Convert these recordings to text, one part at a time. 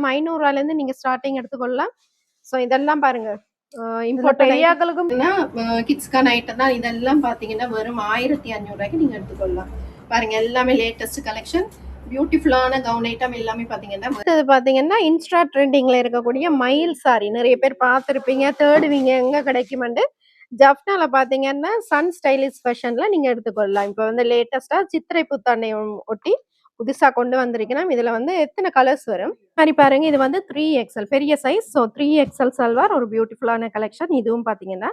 500 நீங்க ஸ்டார்டிங் எடுத்துக்கொள்ளலாம். ஸோ இதெல்லாம் பாருங்க இம்போர்ட் பெரியாக்களுக்கும் கிட்ஸ்க்கான ஐட்டம் தான். இதெல்லாம் பாத்தீங்கன்னா வெறும் 1500 நீங்க எடுத்துக்கொள்ளலாம். பாருங்க எல்லாமே லேட்டஸ்ட் கலெக்ஷன், பியூட்டிஃபுல்லான கவுன் ஐட்டம் எல்லாமே பாத்தீங்கன்னா. இது பாத்தீங்கன்னா இன்ஸ்டா ட்ரெண்டிங்ல இருக்கக்கூடிய மயில் சாரி நிறைய பேர் பார்த்துருப்பீங்க, தேடுவீங்க எங்க கிடைக்குமெண்டு. ஜப்னால பாத்தீங்கன்னா சன் ஸ்டைலிஷ் ஃபேஷன்ல நீங்க எடுத்துக்கொள்ளலாம். இப்போ வந்து லேட்டஸ்டா சித்திரை புத்தாண்டை ஒட்டி புதுசா கொண்டு வந்திருக்கணும். இதுல வந்து எத்தனை கலர்ஸ் வரும் மாதிரி பாருங்க. இது வந்து 3XL பெரிய சைஸ். ஸோ 3XL சல்வார் ஒரு பியூட்டிஃபுல்லான கலெக்ஷன். இதுவும் பாத்தீங்கன்னா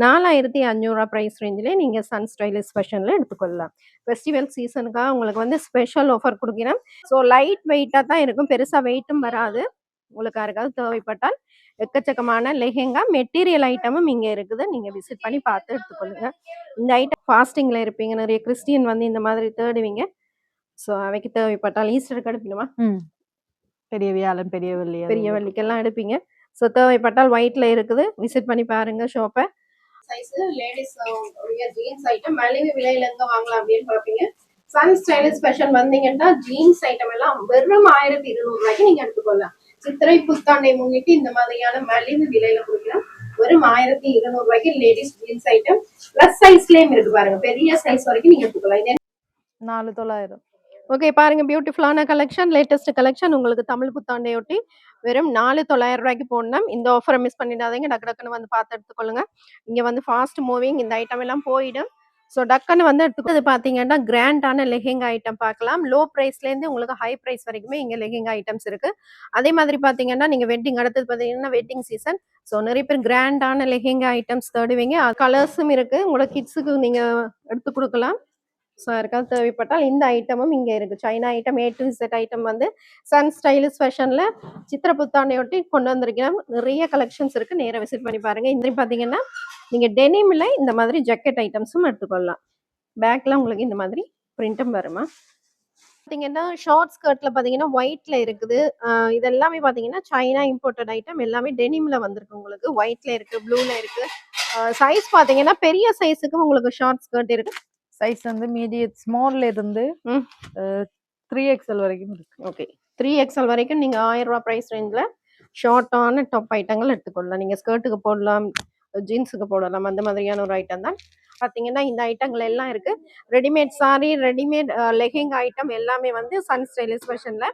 4500 பிரைஸ் ரேஞ்சிலே நீங்க சன் ஸ்டைலிஷ் ஃபேஷன்ல எடுத்துக்கொள்ளலாம். ஃபெஸ்டிவல் சீசனுக்காக உங்களுக்கு வந்து ஸ்பெஷல் ஆஃபர் கொடுக்கிறேன். ஸோ லைட் வெயிட்டா தான் இருக்கும், பெருசா வெயிட்டும் வராது. உங்களுக்கு யாருக்காவது தேவைப்பட்டால் எக்கச்சக்கமான லெஹெங்கா மெட்டீரியல் ஐட்டமும் இங்க இருக்குது. நீங்க விசிட் பண்ணி பார்த்து எடுத்துக்கொள்ளுங்க. இந்த ஐட்டம் ஃபாஸ்டிங்ல இருப்பீங்க, நிறைய கிறிஸ்டியன் வந்து இந்த மாதிரி தேடுவீங்க. ஸோ அவைக்கு தேவைப்பட்டால் ஈஸ்டருக்கு எடுப்பீங்கம்மா, பெரிய வியாழன் பெரிய வெள்ளிக்கெல்லாம் எடுப்பீங்க. ஸோ தேவைப்பட்டால் ஒயிட்ல இருக்குது, விசிட் பண்ணி பாருங்க ஷாப்பை. சைஸ் லேடிஸ் ஜீன்ஸ் ஐட்டம் மலிவு விலையில எங்க வாங்கலாம் அப்படின்னு பாப்பீங்க. சன் ஸ்டைலிஷ் ஸ்பெஷல் வந்தீங்கன்னா ஜீன்ஸ் ஐட்டம் எல்லாம் வெறும் 1200 நீங்க எடுத்துக்கொள்ளலாம். சித்திரை புத்தாண்டை முன்னிட்டு இந்த மாதிரியான மலிவு விலையில கொடுக்கலாம். வெறும் 1200 லேடிஸ் ஜீன்ஸ் ஐட்டம் பிளஸ் சைஸ்லயும் இருக்கு பாருங்க, பெரிய சைஸ் வரைக்கும் நீங்க எடுத்துக்கலாம். இது 4900. ஓகே பாருங்க, பியூட்டிஃபுல்லான கலெக்ஷன், லேட்டஸ்ட் கலெக்ஷன். உங்களுக்கு தமிழ் புத்தாண்டையொட்டி வெறும் 4900 போடணும். இந்த ஆஃபரை மிஸ் பண்ணிடாதீங்க, டக்கு டக்குன்னு வந்து பார்த்து எடுத்துக்கொள்ளுங்க. இங்க வந்து ஃபாஸ்ட் மூவிங் இந்த ஐட்டம் எல்லாம் போயிடும். ஸோ டக்குன்னு வந்து எடுத்துக்கிறது பார்த்தீங்கன்னா கிராண்டான லெஹெங்கா ஐட்டம் பார்க்கலாம். லோ ப்ரைஸ்லேருந்து உங்களுக்கு ஹை ப்ரைஸ் வரைக்குமே இங்கே லெஹெங்கா ஐட்டம்ஸ் இருக்கு. அதே மாதிரி பார்த்தீங்கன்னா நீங்கள் வெட்டிங் அடுத்தது பார்த்தீங்கன்னா வெட்டிங் சீசன். ஸோ நிறைய பேர் கிராண்டான லெஹெங்கா ஐட்டம்ஸ் தேடுவீங்க. கலர்ஸும் இருக்கு, உங்களோட கிட்ஸுக்கு நீங்கள் எடுத்து கொடுக்கலாம். ஸோ யாருக்காவது தேவைப்பட்டால் இந்த ஐட்டமும் இங்கே இருக்கு. China item A to Z item வந்து சன் ஸ்டைலிஷ் ஃபேஷன்ல சித்திரை புத்தாண்டையொட்டி கொண்டு வந்திருக்கேன். நிறைய கலெக்ஷன்ஸ் இருக்கு, நேராக விசிட் பண்ணி பாருங்க. இந்த பார்த்தீங்கன்னா நீங்க டெனிம்ல இந்த மாதிரி ஜக்கெட் ஐட்டம்ஸும் எடுத்துக்கொள்ளலாம். பேக்ல உங்களுக்கு இந்த மாதிரி பிரிண்ட்டும் வருமா. பார்த்தீங்கன்னா ஷார்ட் ஸ்கர்ட்ல பார்த்தீங்கன்னா ஒயிட்ல இருக்குது. இதெல்லாமே பார்த்தீங்கன்னா சைனா இம்போர்ட்டட் ஐட்டம், எல்லாமே டெனிம்ல வந்திருக்கு. உங்களுக்கு ஒயிட்ல இருக்கு, ப்ளூல இருக்கு. சைஸ் பார்த்தீங்கன்னா பெரிய சைஸுக்கு உங்களுக்கு ஷார்ட் ஸ்கர்ட் இருக்கு. சைஸ் வந்து மீடியம் ஸ்மால்ல இருந்து 3XL வரைக்கும் இருக்கு. ஓகே 3XL வரைக்கும் நீங்க 1000 ரூபாய் பிரைஸ் ரேஞ்சில் ஷார்ட்டான டாப் ஐட்டங்கள் எடுத்துக்கொள்ளலாம். நீங்க ஸ்கர்ட்டுக்கு போடலாம், ஜீன்ஸுக்கு போடலாம், அந்த மாதிரியான ஒரு ஐட்டம் தான். பார்த்தீங்கன்னா இந்த ஐட்டங்கள் எல்லாம் இருக்கு. Readymade sorry, readymade lehenga item எல்லாமே வந்து சன் ஸ்டைலிஷ் ஃபேஷன்ல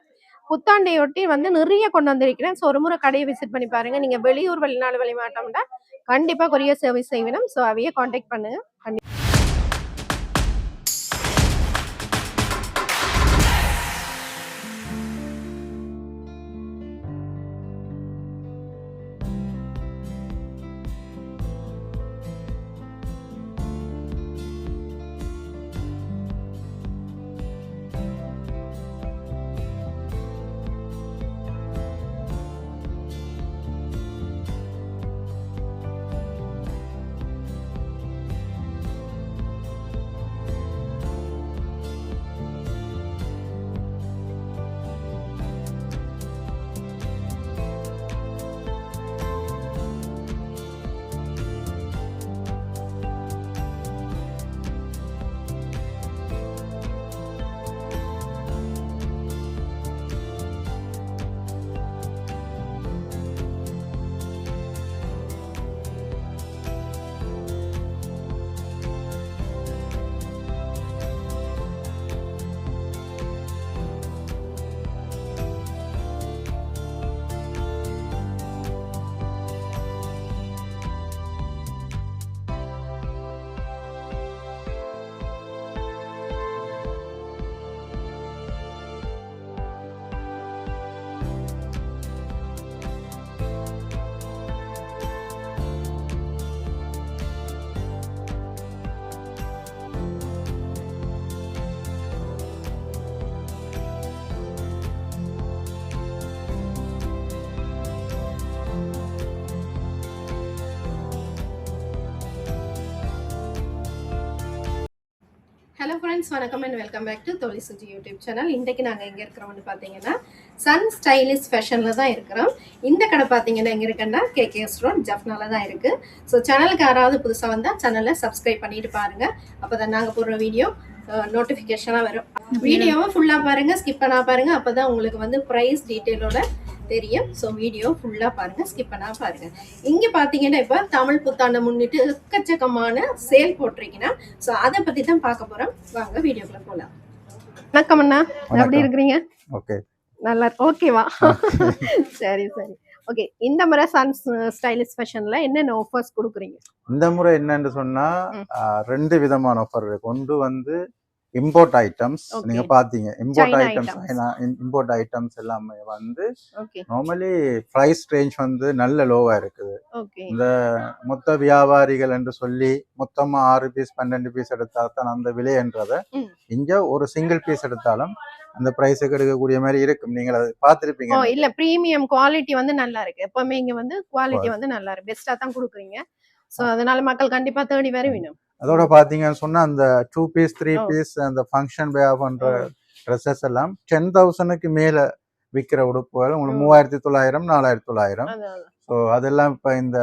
புத்தாண்டையொட்டி வந்து நிறைய கொண்டு வந்திருக்கிறேன். ஸோ ஒரு முறை கடையை விசிட் பண்ணி பாருங்க. நீங்க வெளியூர் வெளிநாடு வெளிமாட்டோம்னா கண்டிப்பா கொரியர் சர்வீஸ் செய்யணும். ஸோ அவையே கான்டாக்ட் பண்ணுங்க. ஹலோ ஃப்ரெண்ட்ஸ், வணக்கம் அண்ட் வெல்கம் பேக் டு தொழில் சுஜி யூடியூப் சேனல். இன்றைக்கு நாங்கள் எங்கே இருக்கிறோம்னு பார்த்தீங்கன்னா சன் ஸ்டைலிஷ் ஃபேஷனில் தான் இருக்கிறோம். இந்த கடை பார்த்தீங்கன்னா எங்கே இருக்குன்னா KKS ரோட் ஜப்னால தான் இருக்குது. ஸோ சேனலுக்கு யாராவது புதுசாக வந்தால் சேனலை சப்ஸ்கிரைப் பண்ணிட்டு பாருங்கள். அப்போ தான் நாங்கள் போடுற வீடியோ நோட்டிஃபிகேஷனாக வரும். வீடியோவை ஃபுல்லாக பாருங்கள், ஸ்கிப் பண்ணா பாருங்கள். அப்போ தான் உங்களுக்கு வந்து ப்ரைஸ் டீட்டெயிலோட தெரியும். ஸோ வீடியோ ஃபுல்லாக பாருங்க, ஸ்கிப் பண்ணா பாருங்க. இங்கே பார்த்தீங்கன்னா இப்போ தமிழ் புத்தாண்டை முன்னிட்டு எக்கச்சக்கமான சேல் போட்டிருக்கீங்கன்னா, ஸோ அதை பற்றி தான் பார்க்க போகிறோம். வாங்க வீடியோக்குள்ள போகலாம். வணக்கம் அண்ணா, எப்படி இருக்கிறீங்க? ஓகே, நல்லா இருக்கு. ஓகேவா? சரி சரி. ஓகே, இந்த முறை சன்ஸ் ஸ்டைலிஷ் ஃபேஷன்ல என்னென்ன ஆஃபர்ஸ் கொடுக்குறீங்க? இந்த முறை என்னன்னு சொன்னா 2 விதமான ஆஃபர் இருக்கு. ஒன்று வந்து இம்போர்ட் ஐட்டம்ஸ். நீங்க பாத்தீங்க இம்போர்ட் இம்போர்ட் ஐட்டம்ஸ் எல்லாமே வந்து நார்மலி பிரைஸ் ரேஞ்ச் வந்து நல்ல லோவா இருக்குது. இந்த மொத்த வியாபாரிகள் என்று சொல்லி மொத்தமா 6 பீஸ் 12 பீஸ் எடுத்தா தான் அந்த விலைன்றத இங்க ஒரு சிங்கிள் பீஸ் எடுத்தாலும் அந்த பிரைஸுக்கு எடுக்கக்கூடிய மாதிரி இருக்கும். நீங்க அதை பார்த்திருப்பீங்க. இல்ல, பிரீமியம் குவாலிட்டி வந்து நல்லா இருக்கு. எப்பவுமே இங்க வந்து குவாலிட்டி வந்து நல்லா இருக்கு, பெஸ்டா தான் கொடுக்குறீங்க. சோ அதனால மக்கள் கண்டிப்பா தேடி வருவினும். அதோட பாத்தீங்கன்னு சொன்னா அந்த 2 பீஸ் 3 பீஸ் அந்த ஃபங்க்ஷன் வேர் பண்ற ட்ரெஸ்ஸஸ் எல்லாம் 10,000க்கு மேல விற்கிற உடுப்புகள் உங்களுக்கு 3,900 4,900. ஸோ அதெல்லாம் இப்ப இந்த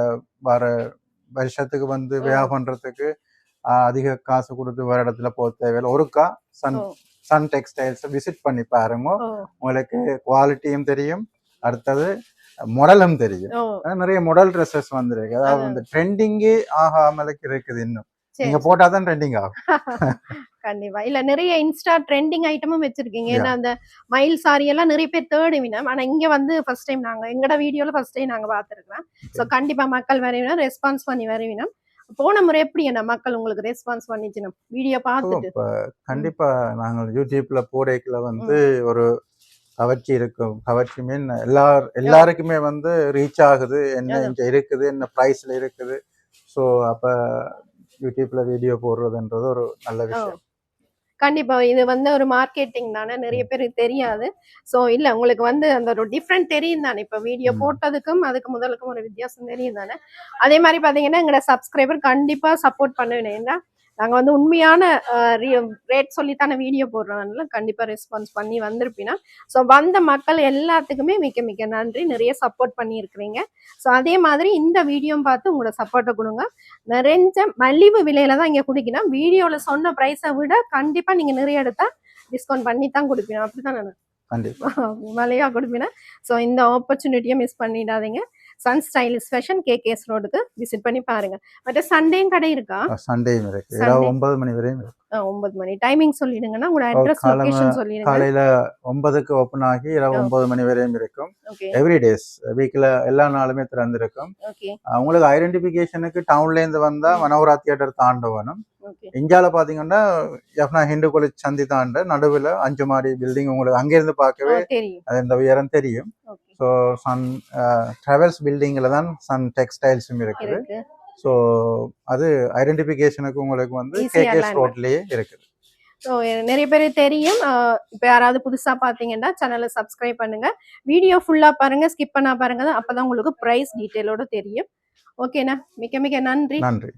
வர வருஷத்துக்கு வந்து வேர் பண்றதுக்கு அதிக காசு கொடுத்து வேற இடத்துல போக தேவையில்லை. ஒருக்கா சன் டெக்ஸ்டைல்ஸ் விசிட் பண்ணி பாருங்க, உங்களுக்கு குவாலிட்டியும் தெரியும், அடுத்தது மாடலும் தெரியும். நிறைய மாடல் ட்ரெஸ்ஸஸ் வந்துருக்கு, அதாவது இந்த ட்ரெண்டிங்கே ஆகாமலுக்கு இருக்குது. இன்னும் நீங்க போட்டாதான் ட்ரெண்டிங் ஆகும். கண்டிப்பா. இல்ல, நிறைய இன்ஸ்டா ட்ரெண்டிங் ஐட்டமும் வச்சிருக்கீங்க. ஏன்னா அந்த மயில் சாரி எல்லாம் நிறைய பேர் தேடுவினோம். ஆனா இங்க வந்து ஃபர்ஸ்ட் டைம் நாங்க எங்கட வீடியோல ஃபர்ஸ்ட் டைம் நாங்க பாத்துருக்கோம். சோ கண்டிப்பா மக்கள் வருவினோம், ரெஸ்பான்ஸ் பண்ணி வருவினோம். போன முறை எப்படி என்ன மக்கள் உங்களுக்கு ரெஸ்பான்ஸ் பண்ணிச்சுனோம் வீடியோ பார்த்துட்டு? கண்டிப்பா நாங்கள் யூடியூப்ல போடைக்குள்ள வந்து ஒரு கவர்ச்சி இருக்கும். கவர்ச்சி மீன் எல்லாருக்குமே வந்து ரீச் ஆகுது, என்ன இங்க இருக்குது, என்ன பிரைஸ்ல இருக்குது. ஸோ அப்ப யூடியூப்ல வீடியோ போடுறதுன்றது ஒரு நல்ல விஷயம். கண்டிப்பா இது வந்து ஒரு மார்க்கெட்டிங் தானே, நிறைய பேருக்கு தெரியாது. சோ இல்ல, உங்களுக்கு வந்து அந்த ஒரு டிஃப்ரெண்ட் தெரியும் தானே, இப்ப வீடியோ போட்டதுக்கும் அதுக்கு முதலுக்கும் ஒரு வித்தியாசம் தெரியும் தானே. அதே மாதிரி பாத்தீங்கன்னா எங்களோட சப்ஸ்கிரைபர் கண்டிப்பா சப்போர்ட் பண்ணுவேன். ஏன்னா நாங்க வந்து உண்மையான ரேட் சொல்லித்தானே வீடியோ போடுறதுனால கண்டிப்பா ரெஸ்பான்ஸ் பண்ணி வந்திருப்பீங்கன்னா. ஸோ வந்த மக்கள் எல்லாத்துக்குமே மிக்க மிக்க நன்றி, நிறைய சப்போர்ட் பண்ணியிருக்கிறீங்க. ஸோ அதே மாதிரி இந்த வீடியோ பார்த்து உங்களோட சப்போர்ட்டை கொடுங்க. நிறைஞ்ச மலிவு விலையில தான் இங்கே குடிக்கணும். வீடியோவில் சொன்ன ப்ரைஸை விட கண்டிப்பா நீங்க நிறைய எடுத்தா டிஸ்கவுண்ட் பண்ணி தான் கொடுப்பீங்க. அப்படிதான் நான் கண்டிப்பா மலையா கொடுப்பீங்க. ஸோ இந்த ஆப்பர்ச்சுனிட்டியை மிஸ் பண்ணிடாதீங்க. சன் ஸ்டைலிஷ் ஃபேஷன் கேகேஎஸ் ரோடுக்கு விசிட் பண்ணி பாருங்க. மற்ற சண்டேயும் கடை இருக்கா? சண்டேயும் இருக்கு, 9 மணி வரையும் இருக்கு. 9 மணி டைமிங் சொல்லிடுங்கன்னா உங்களோட அட்ரஸ் லொகேஷன் சொல்லிடுங்க. காலையில 9க்கு ஓபன் ஆகி இரவு 9 மணி வரையும் இருக்கும். எவ்ரி டேஸ் வீக்ல எல்லா நாளுமே திறந்து இருக்கும். உங்களுக்கு ஐடென்டிபிகேஷனுக்கு டவுன்ல இருந்து வந்தா மனோரா தியேட்டர் தாண்டவனும், இந்தியால பாத்தீங்கன்னா எஃப்னா ஹிந்து காலேஜ் சந்தி தாண்ட நடுவில் 5 மாடி பில்டிங் உங்களுக்கு அங்கிருந்து பார்க்கவே அது இந்த உயரம் தெரியும். ஸோ சன் டிராவல்ஸ் பில்டிங்ல தான் சன் டெக்ஸ்டைல்ஸும் இருக்குது. ஸோ அது ஐடென்டிபிகேஷனுக்கு உங்களுக்கு வந்து கேகேஎஸ் ரோட்லயே இருக்குது. ஸோ நிறைய பேர் தெரியும். இப்போ யாராவது புதுசா பாத்தீங்கன்னா சேனலை சப்ஸ்கிரைப் பண்ணுங்க, வீடியோ ஃபுல்லா பாருங்க, ஸ்கிப் பண்ணா பாருங்க, அப்பதான் உங்களுக்கு பிரைஸ் டீட்டெயிலோட தெரியும். ஓகேண்ணா, மிக்க மிக்க நன்றி. நன்றி,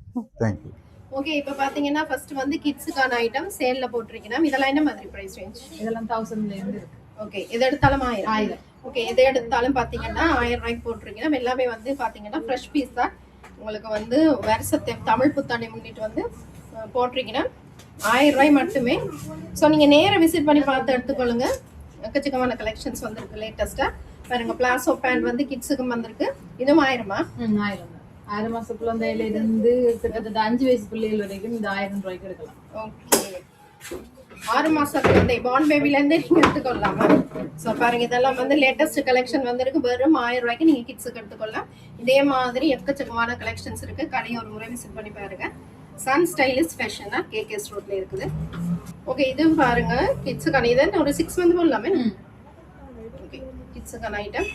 தேங்க்யூ. ஓகே, இப்போ பாத்தீங்கன்னா ஃபர்ஸ்ட் வந்து கிட்ஸுக்கான ஐட்டம் சேல்ல போட்டிருக்கீங்க. இதெல்லாம் என்ன மாதிரி பிரைஸ் ரேஞ்ச்? இதெல்லாம் 1000ல இருந்து இருக்கு. ஓகே, எது எடுத்தாலும் 1000. ஓகே, எது எடுத்தாலும் பாத்தீங்கன்னா 1000 ரூபாய்க்கு போட்டிருக்கீங்க. எல்லாமே வந்து பாத்தீங்கன்னா ஃப்ரெஷ் பீஸ் தான். உங்களுக்கு வந்து வருஷத்தை தமிழ் புத்தாண்டை முன்னிட்டு வந்து போட்டிருக்கீங்கன்னா 1000 ரூபாய் மட்டுமே. ஸோ நீங்க நேர விசிட் பண்ணி பார்த்து எடுத்துக்கொள்ளுங்க. எக்கச்சக்கமான கலெக்ஷன்ஸ் வந்திருக்கு லேட்டஸ்டா. பாருங்க, பிளாசோ பேண்ட் வந்து கிட்ஸுக்கும் வந்திருக்கு. இதுவும் 1000மா? 1000. 6 மாச குழந்தையில இருந்து கிட்டத்தட்ட 5 வயசு பிள்ளைகள் வரைக்கும் இந்த 1000 ரூபாய்க்கு எடுக்கலாம். ஓகே, 6 மாச குழந்தை பார்ன் பேபில இருந்து நீங்க எடுத்துக்கொள்ளலாமா? ஸோ பாருங்க, இதெல்லாம் வந்து லேட்டஸ்ட் கலெக்ஷன் வந்திருக்கு. வெறும் 1000 ரூபாய்க்கு நீங்க கிட்ஸுக்கு எடுத்துக்கொள்ளலாம். இதே மாதிரி எக்கச்சக்கமான கலெக்ஷன்ஸ் இருக்கு. கடையை ஒரு முறை விசிட் பண்ணி பாருங்க. சன் ஸ்டைலிஷ் ஃபேஷனா கேகேஎஸ் ரோட்ல இருக்குது. ஓகே, இதுவும் பாருங்க கிட்ஸுக்கான. இதை ஒரு 6 மந்த் போடலாமே. ஓகே, கிட்ஸுக்கான ஐட்டம்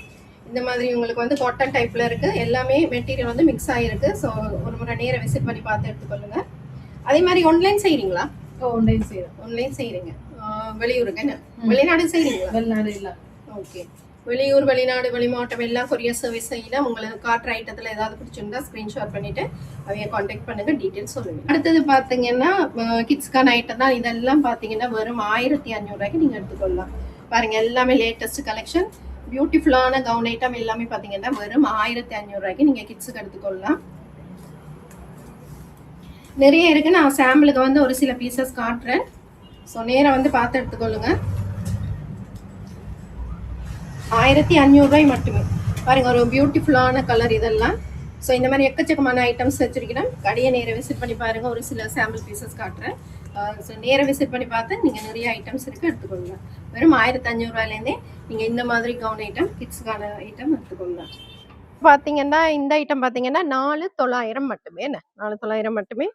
இந்த மாதிரி உங்களுக்கு வந்து காட்டன் டைப்ல இருக்கு. எல்லாமே மெட்டீரியல் வந்து மிக்ஸ் ஆயிருக்கு. ஸோ ஒரு முறை நேர விசிட் பண்ணி பார்த்து எடுத்துக்கொள்ளுங்க. அதே மாதிரி ஆன்லைன் செய்றீங்களா? ஆன்லைன் செய்யறோம். ஆன்லைன் செய்றீங்க. வெளியூருக்கு என்ன வெளிநாடு செய்றீங்களா? வெளிநாடு இல்ல. ஓகே, வெளியூர் வெளிநாடு வெளிமாவட்டம் எல்லாம் கொரியர் சர்வீஸ் செய்யலாம். உங்களுக்கு காட்டுற ஐட்டத்துல ஏதாவது பிடிச்சிருந்தா ஸ்கிரீன்ஷாட் பண்ணிட்டு அவைய கான்டாக்ட் பண்ணுங்க, டீட்டெயில்ஸ் சொல்லுங்க. அடுத்தது பாத்தீங்கன்னா கிட்ஸ்க்கான ஐட்டம் தான். இதெல்லாம் பாத்தீங்கன்னா வெறும் 1500 ரூபாய்க்கு நீங்க எடுத்துக்கொள்ளலாம். பாருங்க, எல்லாமே லேட்டஸ்ட் கலெக்ஷன், பியூட்டிஃபுல்லான கவுன் ஐட்டம் எல்லாமே பாத்தீங்கன்னா வெறும் 1500 ரூபாய்க்கு நீங்க கிட்ஸுக்கு எடுத்துக்கொள்ளலாம். நிறைய இருக்கு. நான் சாம்பிளுக்கு வந்து ஒரு சில பீசஸ் காட்டுறேன். ஸோ நேரம் வந்து பார்த்து எடுத்துக்கொள்ளுங்க. 1500 ரூபாய் மட்டுமே. பாருங்க ஒரு பியூட்டிஃபுல்லான கலர் இதெல்லாம். ஸோ இந்த மாதிரி எக்கச்சக்கமான ஐட்டம்ஸ் வச்சிருக்கிறேன். கடையை நேராக விசிட் பண்ணி பாருங்க. ஒரு சில சாம்பிள் பீசஸ் காட்டுறேன். ஸோ நேராக விசிட் பண்ணி பார்த்து நீங்கள் நிறைய ஐட்டம்ஸ் இருக்குது எடுத்துக்கொள்ளலாம். வெறும் 1500 ரூபாயிலேருந்தே நீங்கள் இந்த மாதிரி கவுன் ஐட்டம் கிட்ஸுக்கான ஐட்டம் எடுத்துக்கொள்ளலாம். பார்த்தீங்கன்னா இந்த ஐட்டம் பார்த்தீங்கன்னா 4900 மட்டுமே. என்ன 4900 மட்டுமே.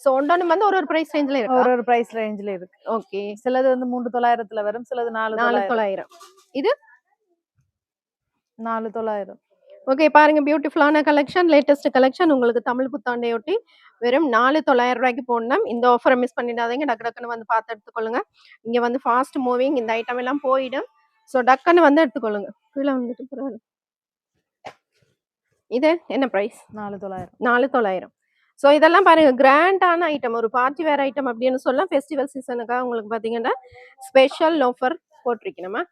ஸோ ஒன்று வந்து ஒரு பிரைஸ் ரேஞ்சில் இருக்கு. ஒரு பிரைஸ் ரேஞ்சில் இருக்கு. ஓகே. சிலது வந்து 3900 வரும், சிலது 4900. இது 4900. ஓகே பாருங்க பியூட்டிஃபுல்லான கலெக்ஷன், லேட்டஸ்ட் கலெக்ஷன். உங்களுக்கு தமிழ் புத்தாண்டையொட்டி வெறும் 4900 ரூபாய்க்கு போடணும். இந்த ஆஃபரை மிஸ் பண்ணிடாதீங்க. டக்கு டக்குன்னு வந்து பார்த்து எடுத்துக்கொள்ளுங்க. இங்கே வந்து ஃபாஸ்ட் மூவிங் இந்த ஐட்டம் எல்லாம் போயிடும். ஸோ டக்குன்னு வந்து எடுத்துக்கொள்ளுங்க. கீழே வந்துட்டு போறாரு. இது என்ன ப்ரைஸ்? 4900. 4900. ஸோ இதெல்லாம் பாருங்க கிராண்டான ஐட்டம், ஒரு பார்ட்டி வேர் ஐட்டம் அப்படின்னு சொல்லலாம். ஃபெஸ்டிவல் சீசனுக்காக உங்களுக்கு பார்த்தீங்கன்னா ஸ்பெஷல் ஆஃபர் போட்டிருக்கணுமா.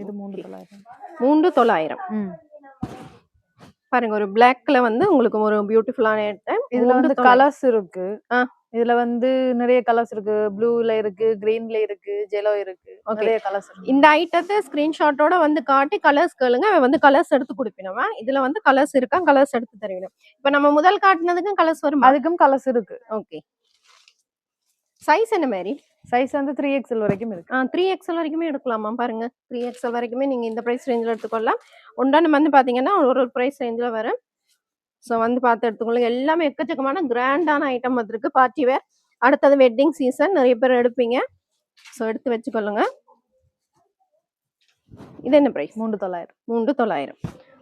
இது 3900. 3900. பாருங்க ஒரு பிளாக்ல வந்து உங்களுக்கு ஒரு பியூட்டிஃபுல்லான ஐட்டம். இதுல வந்து கலர்ஸ் இருக்கு. இதுல வந்து நிறைய கலர்ஸ் இருக்கு. ப்ளூல இருக்கு, கிரீன்ல இருக்கு, ஜெலோ இருக்கு. நிறைய கலர்ஸ் இருக்கு. இந்த ஐட்டத்தை ஸ்கிரீன்ஷாட்டோட வந்து காட்டி கலர்ஸ் கேளுங்க. வந்து கலர்ஸ் எடுத்து கொடுப்பினோமா. இதுல வந்து கலர்ஸ் இருக்கா, கலர்ஸ் எடுத்து தருவினோம். இப்ப நம்ம முதல் காட்டினதுக்கும் கலர்ஸ் வரும். அதுக்கும் கலர்ஸ் இருக்கு. ஓகே. சைஸ் என்ன மாதிரி? சைஸ் வந்து 3XL வரைக்கும் இருக்கு. 3XL வரைக்குமே எடுக்கலாமா. பாருங்க 3XL வரைக்குமே நீங்க இந்த பிரைஸ் ரேஞ்சில் எடுத்துக்கொள்ளலாம். ஒன்றான வந்து பாத்தீங்கன்னா ஒரு பிரைஸ் ரேஞ்சில் வரும். ஸோ வந்து பார்த்து எடுத்துக்கொள்ளுங்க. எல்லாமே எக்கச்சக்கமான கிராண்டான ஐட்டம் வந்துருக்கு, பார்ட்டி வேர். அடுத்தது வெட்டிங் சீசன், நிறைய பேர் எடுப்பீங்க. ஸோ எடுத்து வச்சுக்கொள்ளுங்க. இது என்ன ப்ரைஸ்? 3900. 3900.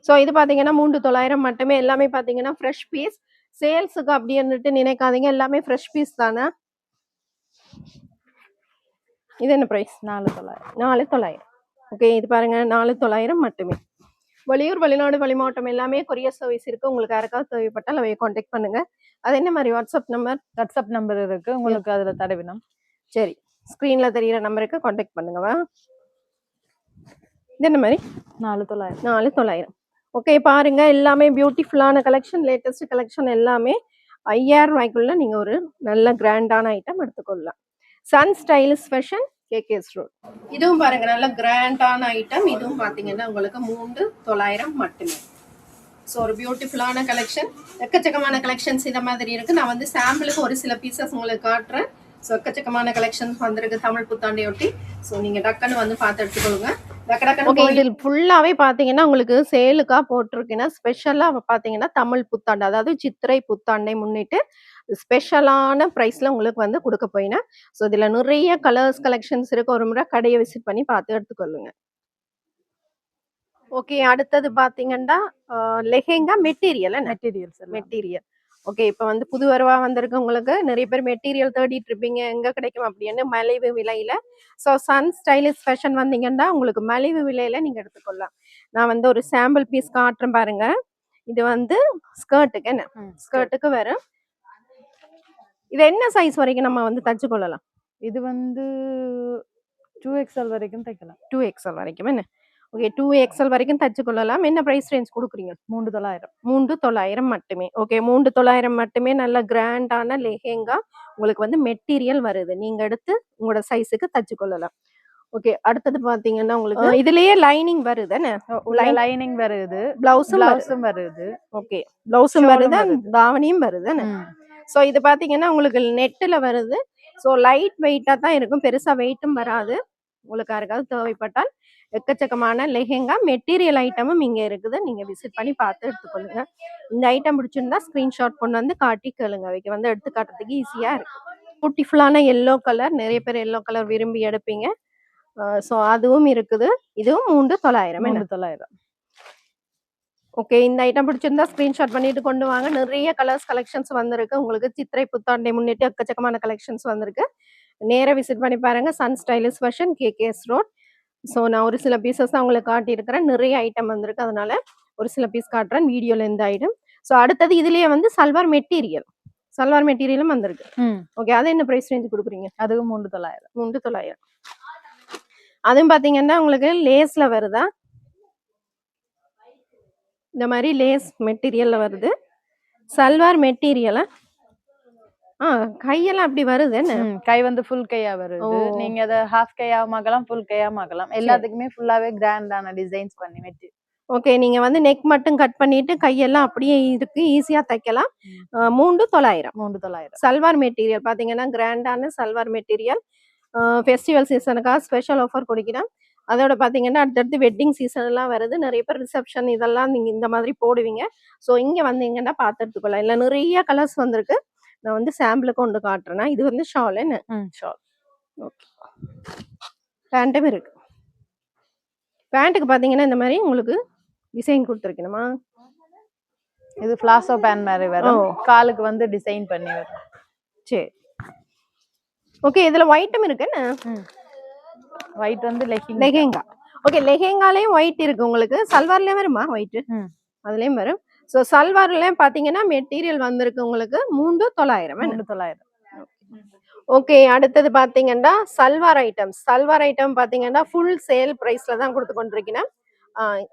ஸோ இது பார்த்தீங்கன்னா 3900 மட்டுமே. எல்லாமே பார்த்தீங்கன்னா ஃப்ரெஷ் பீஸ். சேல்ஸுக்கு அப்படின்னுட்டு நினைக்காதீங்க, எல்லாமே ஃப்ரெஷ் பீஸ் தானே. இது என்ன ப்ரைஸ்? 4900. 4900. ஓகே இது பாருங்க 4900 மட்டுமே. வெளியூர், வெளிநாடு, வெளிமாவட்டம் எல்லாமே கொரியர் சர்வீஸ் இருக்கு. உங்களுக்கு யாருக்காவது தேவைப்பட்டால் அவையை கான்டாக்ட் பண்ணுங்க. அது என்ன மாதிரி வாட்ஸ்அப் நம்பர் இருக்கு உங்களுக்கு, அதுல தடவினம். சரி, ஸ்கிரீன்ல தெரியுற நம்பருக்கு கான்டாக்ட் பண்ணுங்க. இது என்ன மாதிரி? 4900. 4900. ஓகே பாருங்க எல்லாமே பியூட்டிஃபுல்லான கலெக்ஷன், லேட்டஸ்ட் கலெக்ஷன் எல்லாமே 5000 ரூபாய்க்குள்ள நீங்க ஒரு நல்ல கிராண்டான ஐட்டம் எடுத்துக்கொள்ளலாம். Sun Stylish Fashion, KKS road. இதுவும் பாருங்க நல்ல கிராண்டான ஐட்டம். இதுவும் பாத்தீங்கன்னா உங்களுக்கு 3900 மட்டுமே. ஸோ ஒரு பியூட்டிஃபுல்லான கலெக்ஷன், எக்கச்சக்கமான கலெக்ஷன்ஸ் இந்த மாதிரி இருக்கு. நான் வந்து சாம்பிளுக்கு ஒரு சில பீசஸ் உங்களுக்கு காட்டுறேன். ஸோ எக்கச்சக்கமான கலெக்ஷன்ஸ் வந்திருக்கு தமிழ் புத்தாண்டையொட்டி. ஸோ நீங்க டக்குன்னு வந்து பார்த்து எடுத்துக்கொள்ளுங்க. இதில் ஃபுல்லாவே பாத்தீங்கன்னா உங்களுக்கு சேலுக்கா போட்டிருக்கீங்கன்னா ஸ்பெஷலா பாத்தீங்கன்னா தமிழ் புத்தாண்டு, அதாவது சித்திரை புத்தாண்டை முன்னிட்டு ஸ்பெஷலான பிரைஸ்ல உங்களுக்கு வந்து கொடுக்க போயினா. ஸோ இதுல நிறைய கலர்ஸ் கலெக்ஷன்ஸ் இருக்கு. ஒரு முறை கடையை விசிட் பண்ணி பார்த்து எடுத்துக்கொள்ளுங்க. ஓகே அடுத்தது பாத்தீங்கன்னா லெஹெங்கா மெட்டீரியல். ஓகே இப்போ வந்து புது வரவா வந்திருக்கு. உங்களுக்கு நிறைய பேர் மெட்டீரியல் தேடிட்டு இருப்பீங்க, எங்க கிடைக்கும் அப்படின்னு, மலிவு விலையில. ஸோ சன் ஸ்டைலிஷ் ஃபேஷன் வந்தீங்கன்னா உங்களுக்கு மலிவு விலையில நீங்க எடுத்துக்கொள்ளலாம். நான் வந்து ஒரு சாம்பிள் பீஸ் காட்டுறேன் பாருங்க. இது வந்து ஸ்கர்ட்டுக்கு, என்ன ஸ்கர்ட்டுக்கு வரும். இது என்ன சைஸ் வரைக்கும் நம்ம வந்து தச்சு கொள்ளலாம்? இது வந்து 2XL வரைக்கும் தைக்கலாம். 2XL வரைக்கும் என்ன? ஓகே 2XL வரைக்கும் தச்சு கொள்ளலாம். என்ன பிரைஸ் ரேஞ்ச் கொடுக்குறீங்க? 3900. 3900 மட்டுமே. ஓகே 3900 மட்டுமே. நல்ல கிராண்டான லெஹெங்கா உங்களுக்கு வந்து மெட்டீரியல் வருது. நீங்க எடுத்து உங்களோட சைஸுக்கு தச்சு கொள்ளலாம். ஓகே அடுத்தது பாத்தீங்கன்னா உங்களுக்கு இதுலயே லைனிங் வருது, லைனிங் வருது, பிளவுஸும் வருது. ஓகே பிளவுஸும் வருது, தாவணியும் வருது. ஸோ இது பாத்தீங்கன்னா உங்களுக்கு நெட்டுல வருது. ஸோ லைட் வெயிட்டா தான் இருக்கும், பெருசா வெயிட்டும் வராது. உங்களுக்கு யாருக்காவது தேவைப்பட்டால் எக்கச்சக்கமான லெஹெங்கா மெட்டீரியல் ஐட்டமும் இங்க இருக்குது. நீங்க விசிட் பண்ணி பார்த்து எடுத்துக்கொள்ளுங்க. இந்த ஐட்டம் பிடிச்சிருந்தா ஸ்கிரீன்ஷாட் கொண்டு வந்து காட்டி கேளுங்க. அவைக்கு வந்து எடுத்து காட்டுறதுக்கு ஈஸியா இருக்கு. பியூட்டிஃபுல்லான எல்லோ கலர், நிறைய பேர் எல்லோ கலர் விரும்பி எடுப்பீங்க. ஸோ அதுவும் இருக்குது. இதுவும் 3900. ஓகே இந்த ஐட்டம் பிடிச்சிருந்தா ஸ்கிரீன்ஷாட் பண்ணிட்டு கொண்டு வாங்க. நிறைய கலர்ஸ் கலெக்ஷன்ஸ் வந்திருக்கு. உங்களுக்கு சித்திரை புத்தாண்டை முன்னிட்டு எக்கச்சக்கமான கலெக்ஷன்ஸ் வந்திருக்கு. நேர விசிட் பண்ணி பாருங்க. Sun Stylish Fashion, KKS road. So நான் ஒரு சில பீசஸ் தான் உங்களுக்கு காட்டியிருக்கிறேன். நிறைய ஐட்டம் வந்திருக்கு, அதனால ஒரு சில பீஸ் காட்டுறேன் வீடியோல இந்த ஐட்டம். ஸோ அடுத்தது இதுலயே வந்து சல்வார் மெட்டீரியலும் வந்திருக்கு. ஓகே அது என்ன பிரைஸ் ரேஞ்ச் கொடுக்குறீங்க? அதுவும் 3900. 3900. அதுவும் பாத்தீங்கன்னா உங்களுக்கு லேஸ்ல வருதா, இந்த மாதிரி லேஸ் மெட்டீரியல்ல வருது. சல்வார் மெட்டீரியல் கையெல்லாம் அப்படி வருது என்ன? கை வந்து ஃபுல் கையா வருது. நீங்க அத ஹாஃப் கையாவும் ஆக்கலாம், ஃபுல் கையாவும் ஆக்கலாம். எல்லாத்துக்குமே ஃபுல்லாவே கிராண்டான டிசைன்ஸ் பண்ணி வெட்டி. ஓகே. நீங்க வந்து நெக் மட்டும் கட் பண்ணிட்டு கையெல்லாம் அப்படியே இருக்கு. ஈஸியா தைக்கலாம். 3,900. 3,900. சல்வார் மெட்டீரியல் பாத்தீங்கன்னா கிராண்டான சல்வார் மெட்டீரியல். ஃபெஸ்டிவல் சீசனுக்காக ஸ்பெஷல் ஆஃபர் கொடுக்கிறேன். அதோட பாத்தீங்கன்னா அடுத்தடுத்து வெட்டிங் சீசன் எல்லாம் வருது. நிறைய பேர் ரிசப்ஷன் இதெல்லாம் நீங்க இந்த மாதிரி போடுவீங்க. ஸோ இங்க வந்தீங்கன்னா பார்த்து எடுத்துக்கலாம். இல்ல நிறைய கலர்ஸ் வந்திருக்கு. நான் வந்து சாம்பிளுக்கு கொண்டு காட்டுறேன். இது வந்து ஷால் என்ன? ஷால். ஓகே. பேண்ட்டும் இருக்கு. பேண்ட்டுக்கு பாத்தீங்கன்னா இந்த மாதிரி உங்களுக்கு டிசைன் கொடுத்துருக்கணுமா? இது பிளாசோ பேண்ட் மாதிரி வரும். காலுக்கு வந்து டிசைன் பண்ணி வரும். சரி. ஓகே. இதுல ஒயிட்டும் இருக்கு என்ன? ஒயிட் வந்து லெஹெங்கா. ஓகே. லெஹெங்காலயும் ஒயிட் இருக்கு உங்களுக்கு. சல்வார்லயும் வருமா ஒயிட்? அதுலயும் வரும். ஸோ சல்வார்லயும் பாத்தீங்கன்னா மெட்டீரியல் வந்திருக்கு உங்களுக்கு 3,900. 3,900. ஓகே. அடுத்தது பாத்தீங்கன்னா சல்வார் ஐட்டம்ஸ். சல்வார் ஐட்டம் பாத்தீங்கன்னா ஃபுல் சேல் பிரைஸ்ல தான் கொடுத்து கொண்டிருக்கேன்.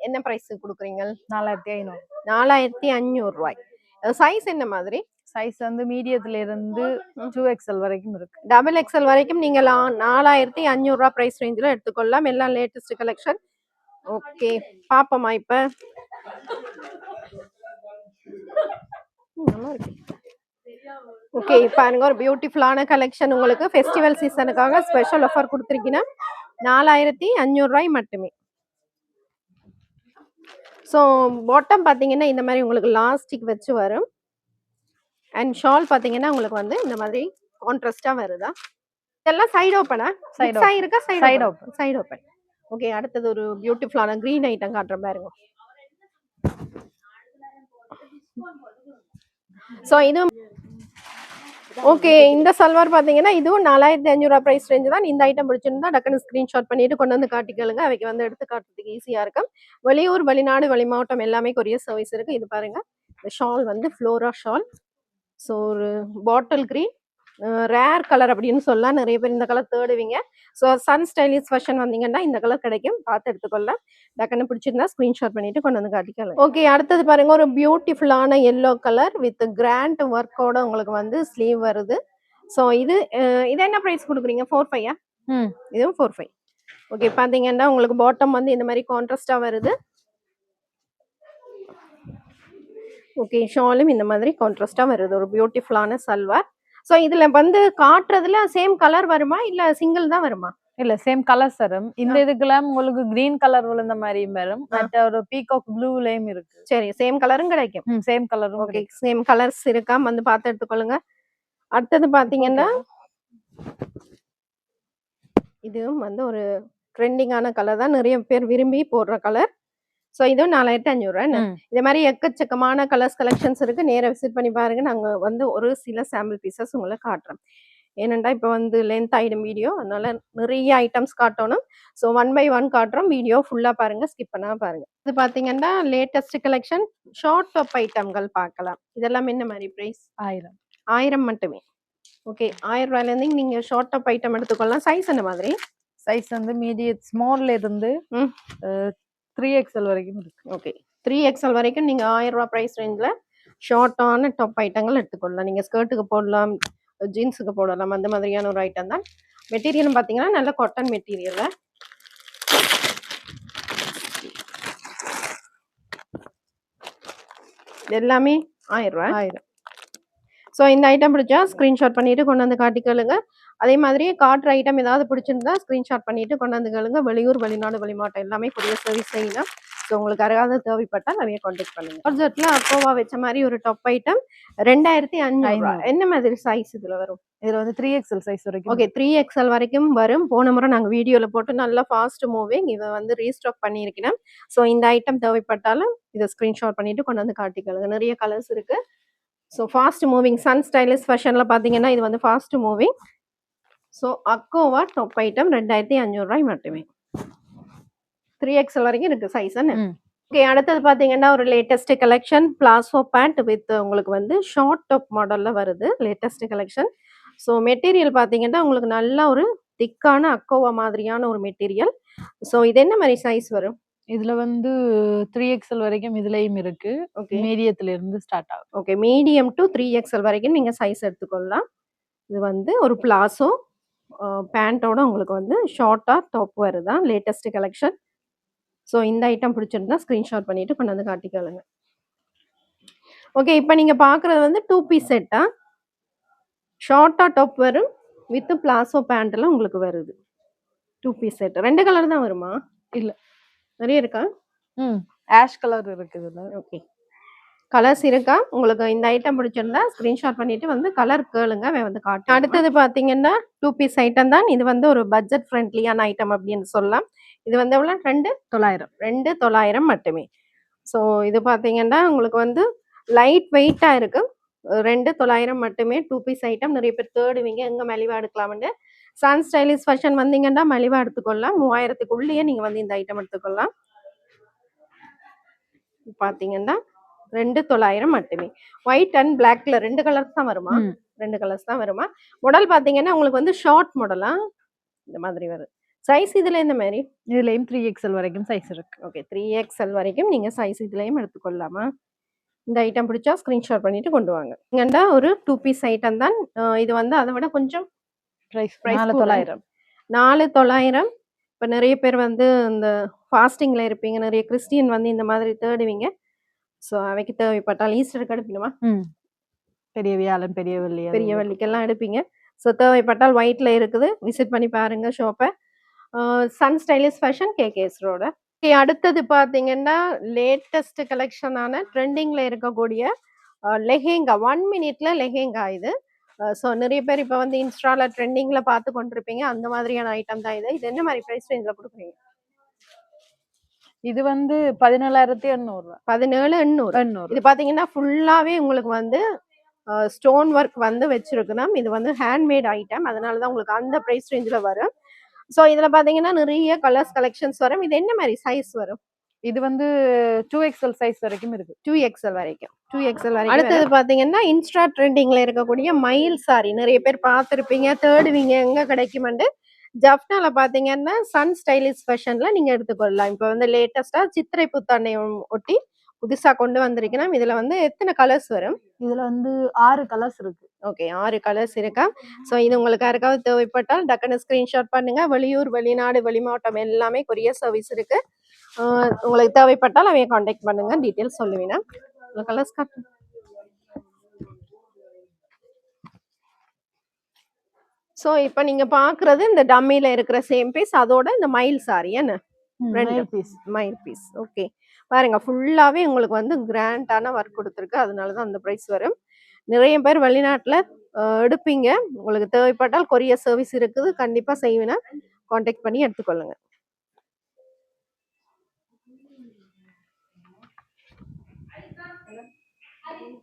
என்ன பிரைஸ் கொடுக்குறீங்க? 4,500. 4,500 ரூபாய். சைஸ் என்ன மாதிரி? சைஸ் வந்து மீடியத்துல இருந்து 2XL வரைக்கும் இருக்கு. டபுள் எக்ஸ்எல் வரைக்கும் நீங்க 4,500 ரூபாய் பிரைஸ் ரேஞ்சில் எடுத்துக்கொள்ளலாம். எல்லாம் லேட்டஸ்ட் கலெக்ஷன். ஓகே. பாப்போமா இப்ப? ஓகே. பாருங்க ஒரு பியூட்டிஃபுல்லான கலெக்ஷன் உங்களுக்கு ஃபெஸ்டிவல் சீசனுக்காக ஸ்பெஷல் ஆஃபர் கொடுத்துருக்கீங்கன்னா 4,500 ரூபாய் மட்டுமே. ஸோ பாட்டம் பார்த்தீங்கன்னா இந்த மாதிரி உங்களுக்கு லாஸ்டிக் வச்சு வரும். அண்ட் ஷால் பார்த்தீங்கன்னா உங்களுக்கு வந்து இந்த மாதிரி கான்ட்ராஸ்டா வருதா? இதெல்லாம் சைடு ஓப்பனா? சைடு இருக்கா? Side open. Side open. Okay. அடுத்தது ஒரு பியூட்டிஃபுல்லான கிரீன் ஐட்டம் காட்டுறேன் பாருங்க. ஸோ இது ஓகே. இந்த சல்வார் பாத்தீங்கன்னா இதுவும் 4,500 ரூபாய் பிரைஸ் ரேஞ்ச் தான். இந்த ஐட்டம் பிடிச்சிருந்தா டக்குன்னு ஸ்கிரீன்ஷாட் பண்ணிட்டு கொண்டு வந்து காட்டிக்கலுங்க. அவைக்கு வந்து எடுத்து காட்டுறதுக்கு ஈஸியா இருக்கும். வெளியூர், வெளிநாடு, வெளிமாவட்டம் எல்லாமே கொரியர் சர்வீஸ் இருக்கு. இது பாருங்க. இந்த ஷால் வந்து ஃப்ளோரா ஷால். ஸோ ஒரு பாட்டில் கிரீன் ரேர் கலர் அப்படின்னு சொல்லலாம். நிறைய பேர் இந்த கலர் தேடுவீங்க. ஸோ சன் ஸ்டைலிஷ் ஃபேஷன் வந்தீங்கன்னா இந்த கலர் கிடைக்கும். பார்த்து எடுத்துக்கொள்ள. டக்குன்னு பிடிச்சிருந்தா ஸ்கிரீன்ஷாட் பண்ணிட்டு கொண்டு வந்து காட்டிக்கலாம். ஓகே. அடுத்தது பாருங்க ஒரு பியூட்டிஃபுல்லான எல்லோ கலர் வித் கிராண்ட் ஒர்க்கோட உங்களுக்கு வந்து ஸ்லீவ் வருது. ஸோ இது என்ன ப்ரைஸ் கொடுக்குறீங்க? 4,500. இதுவும் 4,500. ஓகே. பார்த்தீங்கன்னா உங்களுக்கு பாட்டம் வந்து இந்த மாதிரி கான்ட்ராஸ்டா வருது. ஓகே. ஷாலும் இந்த மாதிரி கான்ட்ராஸ்டா வருது. ஒரு பியூட்டிஃபுல்லான சல்வார். சோ இதுல வந்து காட்டுறதுல சேம் கலர் வருமா இல்ல சிங்கிள் தான் வருமா? இல்ல சேம் கலர்ஸ் வரும். இந்த இதுக்கெல்லாம் உங்களுக்கு கிரீன் கலர் விழுந்த மாதிரியும் வரும். மற்ற ஒரு பீகாக் ப்ளூலயும் இருக்கு. சரி. சேம் கலரும் கிடைக்கும். சேம் கலரும். ஓகே. சேம் கலர்ஸ் இருக்கா? வந்து பார்த்து எடுத்துக்கொள்ளுங்க. அடுத்தது பாத்தீங்கன்னா இதுவும் வந்து ஒரு ட்ரெண்டிங்கான கலர் தான். நிறைய பேர் விரும்பி போடுற கலர். ஸோ இதுவும் 4,500 ரூபாய். இந்த மாதிரி எக்கச்சக்கமான கலர்ஸ் கலெக்ஷன்ஸ் இருக்கு. நேரா விசிட் பண்ணி பாருங்க. நாங்க வந்து ஒரு சில சாம்பிள் பீசஸ் உங்களுக்கு காட்டுறோம். ஏனெண்டா இப்போ வந்து லென்த் ஆயிடும் வீடியோ. அதனால நிறைய ஐட்டம்ஸ் காட்டணும். ஸோ 1 by 1 காட்டுறோம். வீடியோ ஃபுல்லா பாருங்க. ஸ்கிப் பண்ணாம பாருங்க. இது பாத்தீங்கன்னா லேட்டஸ்ட் கலெக்ஷன் ஷார்ட் டாப் ஐட்டம்கள் பார்க்கலாம். இதெல்லாம் என்ன மாதிரி பிரைஸ்? 1000 மட்டுமே. ஓகே. 1000 ரூபாயில இருந்து நீங்க ஷார்ட் டாப் ஐட்டம் எடுத்துக்கொள்ளலாம். சைஸ் என்ன மாதிரி? சைஸ் வந்து மீடியம் ஸ்மால்ல இருந்து 3XL வரைக்கும் இருக்கு. ஓகே. 3XL வரைக்கும் நீங்க 1000 ரூபாய் பிரைஸ் ரேஞ்ச்ல ஷார்ட்டான டாப் ஐட்டங்கள் எடுத்துக்கொள்ளலாம். நீங்க ஸ்கர்ட்டுக்கு போடலாம், ஜீன்ஸுக்கு போடலாம். அந்த மாதிரியான ஒரு ஐட்டம் தான். மெட்டீரியல் பாத்தீங்கன்னா நல்ல காட்டன் மெட்டீரியல். எல்லாமே 1000 ரூபாய். 1000. ஸோ இந்த ஐட்டம் பிடிச்சா ஸ்கிரீன்ஷாட் பண்ணிட்டு கொண்டு வந்து காட்டிக்கலுங்க. அதே மாதிரி காட்டுற ஐட்டம் ஏதாவது பிடிச்சிருந்தா ஸ்கிரீன்ஷாட் பண்ணிட்டு கொண்டு வந்து கேளுங்க. வெளியூர், வெளிநாடு, வெளிமாவட்டம் எல்லாமே கொரியர் சர்வீஸ் செய்யலாம். ஸோ உங்களுக்கு யாராவது தேவைப்பட்டா நிறைய கான்டாக்ட் பண்ணுங்க. பட்ஜெட்ல அக்கோவா வச்ச மாதிரி ஒரு டாப் ஐட்டம் 2,500. என்ன மாதிரி சைஸ் இதுல வரும்? இதுல வந்து 3XL சைஸ் வரைக்கும். ஓகே. 3XL வரைக்கும் வரும். போன முறை நாங்க வீடியோல போட்டு நல்லா ஃபாஸ்ட் மூவிங் இதை வந்து ரீஸ்டாக் பண்ணியிருக்கேன். ஸோ இந்த ஐட்டம் தேவைப்பட்டாலும் இதை ஸ்கிரீன்ஷாட் பண்ணிட்டு கொண்டு வந்து காட்டிக்கலுங்க. நிறைய கலர்ஸ் இருக்கு. So fast moving Sun Stylish ஃபேஷன்ல பாத்தீங்கன்னா இது வந்து ஃபாஸ்ட் மூவிங். ஸோ அக்கோவா டாப் ஐட்டம் 2,500 ரூபாய் மட்டுமே. 3XL வரைக்கும் இருக்கு சைஸ். ஓகே. அடுத்தது பாத்தீங்கன்னா ஒரு latest collection palazzo pant with உங்களுக்கு வந்து ஷார்ட் டாப் மாடல்ல வருது. Latest collection. ஸோ மெட்டீரியல் பாத்தீங்கன்னா உங்களுக்கு நல்ல ஒரு திக்கான அக்கோவா மாதிரியான ஒரு மெட்டீரியல். ஸோ இது என்ன மாதிரி சைஸ் வரும்? இதுல வந்து 3XL வரைக்கும் இதுலயும் இருக்கு. ஓகே. மீடியத்துல இருந்து ஸ்டார்ட் ஆகும். ஓகே. மீடியம் டு 3XL வரைக்கும் நீங்க சைஸ் எடுத்துக்கொள்ளலாம். இது வந்து ஒரு பிளாசோ பேண்டோட உங்களுக்கு வந்து ஷார்ட்டா டாப் வருதான் லேட்டஸ்ட் கலெக்ஷன். ஸோ இந்த ஐட்டம் பிடிச்சிருந்தா ஸ்க்ரீன்ஷாட் பண்ணிட்டு கொண்டு வந்து காட்டிக்கலுங்க. ஓகே, இப்போ நீங்க பார்க்குறது வந்து 2 பீஸ் செட்டா? ஷார்ட்டா டாப் வரும் வித் பிளாசோ பேண்ட்லாம் உங்களுக்கு வருது. 2 பீஸ் செட். 2 கலர் தான் வருமா? இல்ல. நிறைய இருக்கா? ஆஷ் கலர் இருக்கு இதுல. ஓகே. கலர்ஸ் இருக்கா? உங்களுக்கு இந்த ஐட்டம் பிடிச்சிருந்தா ஸ்க்ரீன்ஷாட் பண்ணிட்டு வந்து கலர் கேளுங்க, அவன் வந்து காட்டுவான். அடுத்தது பார்த்தீங்கன்னா 2 பீஸ் ஐட்டம் தான். இது வந்து ஒரு பட்ஜெட் ஃப்ரெண்ட்லியான ஐட்டம் அப்படின்னு சொல்லலாம். இது வந்து எவ்வளோ? 2,900. 2,900 மட்டுமே. ஸோ இது பார்த்தீங்கன்னா உங்களுக்கு வந்து லைட் வெயிட்டாக இருக்கு. 2,900 மட்டுமே 2 பீஸ் ஐட்டம். நிறைய பேர் தேடுவீங்க எங்கே மலிவா எடுக்கலாம்னு. சன் ஸ்டைலிஷ் ஃபேஷன் வந்தீங்கன்னா மலிவா எடுத்துக்கொள்ளலாம். 3000க்குள்ளேயே நீங்கள் வந்து இந்த ஐட்டம் எடுத்துக்கொள்ளலாம். பார்த்தீங்கன்னா 2,900 மட்டுமே. ஒயிட் அண்ட் பிளாக்ல 2 கலர்ஸ் தான் வருமா? 2 கலர்ஸ் தான் வருமா? மாடல் பார்த்தீங்கன்னா உங்களுக்கு வந்து ஷார்ட் மாடலா இந்த மாதிரி வரும். சைஸ் இதுல எந்த மாதிரி? இதுலயும் 3XL வரைக்கும் சைஸ் இருக்கு. ஓகே, 3XL வரைக்கும் நீங்க சைஸ் இதுலயும் எடுத்துக்கொள்ளலாமா? இந்த ஐட்டம் பிடிச்சா ஸ்கிரீன்ஷாட் பண்ணிட்டு கொண்டு வாங்க. இங்கண்டா ஒரு 2 பீஸ் ஐட்டம் தான். இது வந்து அதை விட கொஞ்சம் பிரைஸ் 4,900. 4,900. இப்போ நிறைய பேர் வந்து இந்த ஃபாஸ்டிங்ல இருப்பீங்க, நிறைய கிறிஸ்டியன் வந்து இந்த மாதிரி தேடுவீங்க. ஸோ அவைக்கு தேவைப்பட்டால் ஈஸ்டருக்கு எடுப்பீங்கம்மா? பெரிய வியாழன், பெரிய வெள்ளி, பெரிய வெள்ளிக்கெல்லாம் எடுப்பீங்க. ஸோ தேவைப்பட்டால் ஒயிட்ல இருக்குது, விசிட் பண்ணி பாருங்க ஷாப்பை. Sun Stylish Fashion KKS road. அடுத்தது பார்த்தீங்கன்னா லேட்டஸ்ட் கலெக்ஷனான ட்ரெண்டிங்ல இருக்கக்கூடிய லெஹேங்கா. 1 மினிட்ல லெஹேங்கா இது. ஸோ நிறைய பேர் இப்போ வந்து இன்ஸ்டால ட்ரெண்டிங்ல பார்த்து கொண்டிருப்பீங்க, அந்த மாதிரியான ஐட்டம் தான் இது. இது என்ன மாதிரி ப்ரைஸ் ரேஞ்சில் கொடுக்குறீங்க? இது வந்து 17,800. 17,800. இது பார்த்தீங்கன்னா ஃபுல்லாகவே உங்களுக்கு வந்து ஸ்டோன் ஒர்க் வந்து வச்சிருக்கணும். இது வந்து ஹேண்ட்மேட் ஐட்டம், அதனால தான் உங்களுக்கு அந்த ப்ரைஸ் ரேஞ்சில் வரும். ஸோ இதில் பார்த்தீங்கன்னா நிறைய கலர்ஸ் கலெக்ஷன்ஸ் வரும். இது என்ன மாதிரி சைஸ் வரும்? இது வந்து 2XL சைஸ் வரைக்கும் இருக்கு. 2XL வரைக்கும். 2XL வரைக்கும். அடுத்தது பார்த்தீங்கன்னா இன்ஸ்டா ட்ரெண்டிங்ல இருக்கக்கூடிய மயில் சாரி நிறைய பேர் பார்த்துருப்பீங்க, தேடுவீங்க எங்கே கிடைக்குமெண்டு. ஜப்னால பார்த்தீங்கன்னா சன் ஸ்டைலிஷ் ஃபேஷன்ல நீங்க எடுத்துக்கொள்ளலாம். இப்போ வந்து லேட்டஸ்டா சித்திரை புத்தாண்டை ஒட்டி புதுசா கொண்டு வந்திருக்கணும். இதுல வந்து எத்தனை கலர்ஸ் வரும்? இதுல வந்து 6 கலர்ஸ் இருக்கு. ஓகே, 6 கலர்ஸ் இருக்கா? ஸோ இது உங்களுக்கு யாருக்காவது தேவைப்பட்டால் டக்குன்னு ஸ்கிரீன்ஷாட் பண்ணுங்க. வெளியூர், வெளிநாடு, வெளிமாவட்டம் எல்லாமே கொரியர் சர்வீஸ் இருக்கு. உங்களுக்கு தேவைப்பட்டால் அவைய கான்டாக்ட் பண்ணுங்க, டீட்டெயில்ஸ் சொல்லுவீங்க. கலர்ஸ் காட்டு. ஸோ இப்போ நீங்க பாக்குறது இந்த டம்மியில இருக்கிற சேம் பீஸ், அதோட இந்த மயில் சாரி என்ன மயில் பீஸ். ஓகே, பாருங்க ஃபுல்லாவே உங்களுக்கு வந்து கிராண்டான ஒர்க் கொடுத்துருக்கு, அதனாலதான் அந்த பிரைஸ் வரும். நிறைய பேர் வெளிநாட்டுல எடுப்பீங்க, உங்களுக்கு தேவைப்பட்டால் கொரியர் சர்வீஸ் இருக்குது, கண்டிப்பா செய்வேனா கான்டாக்ட் பண்ணி எடுத்துக்கொள்ளுங்க.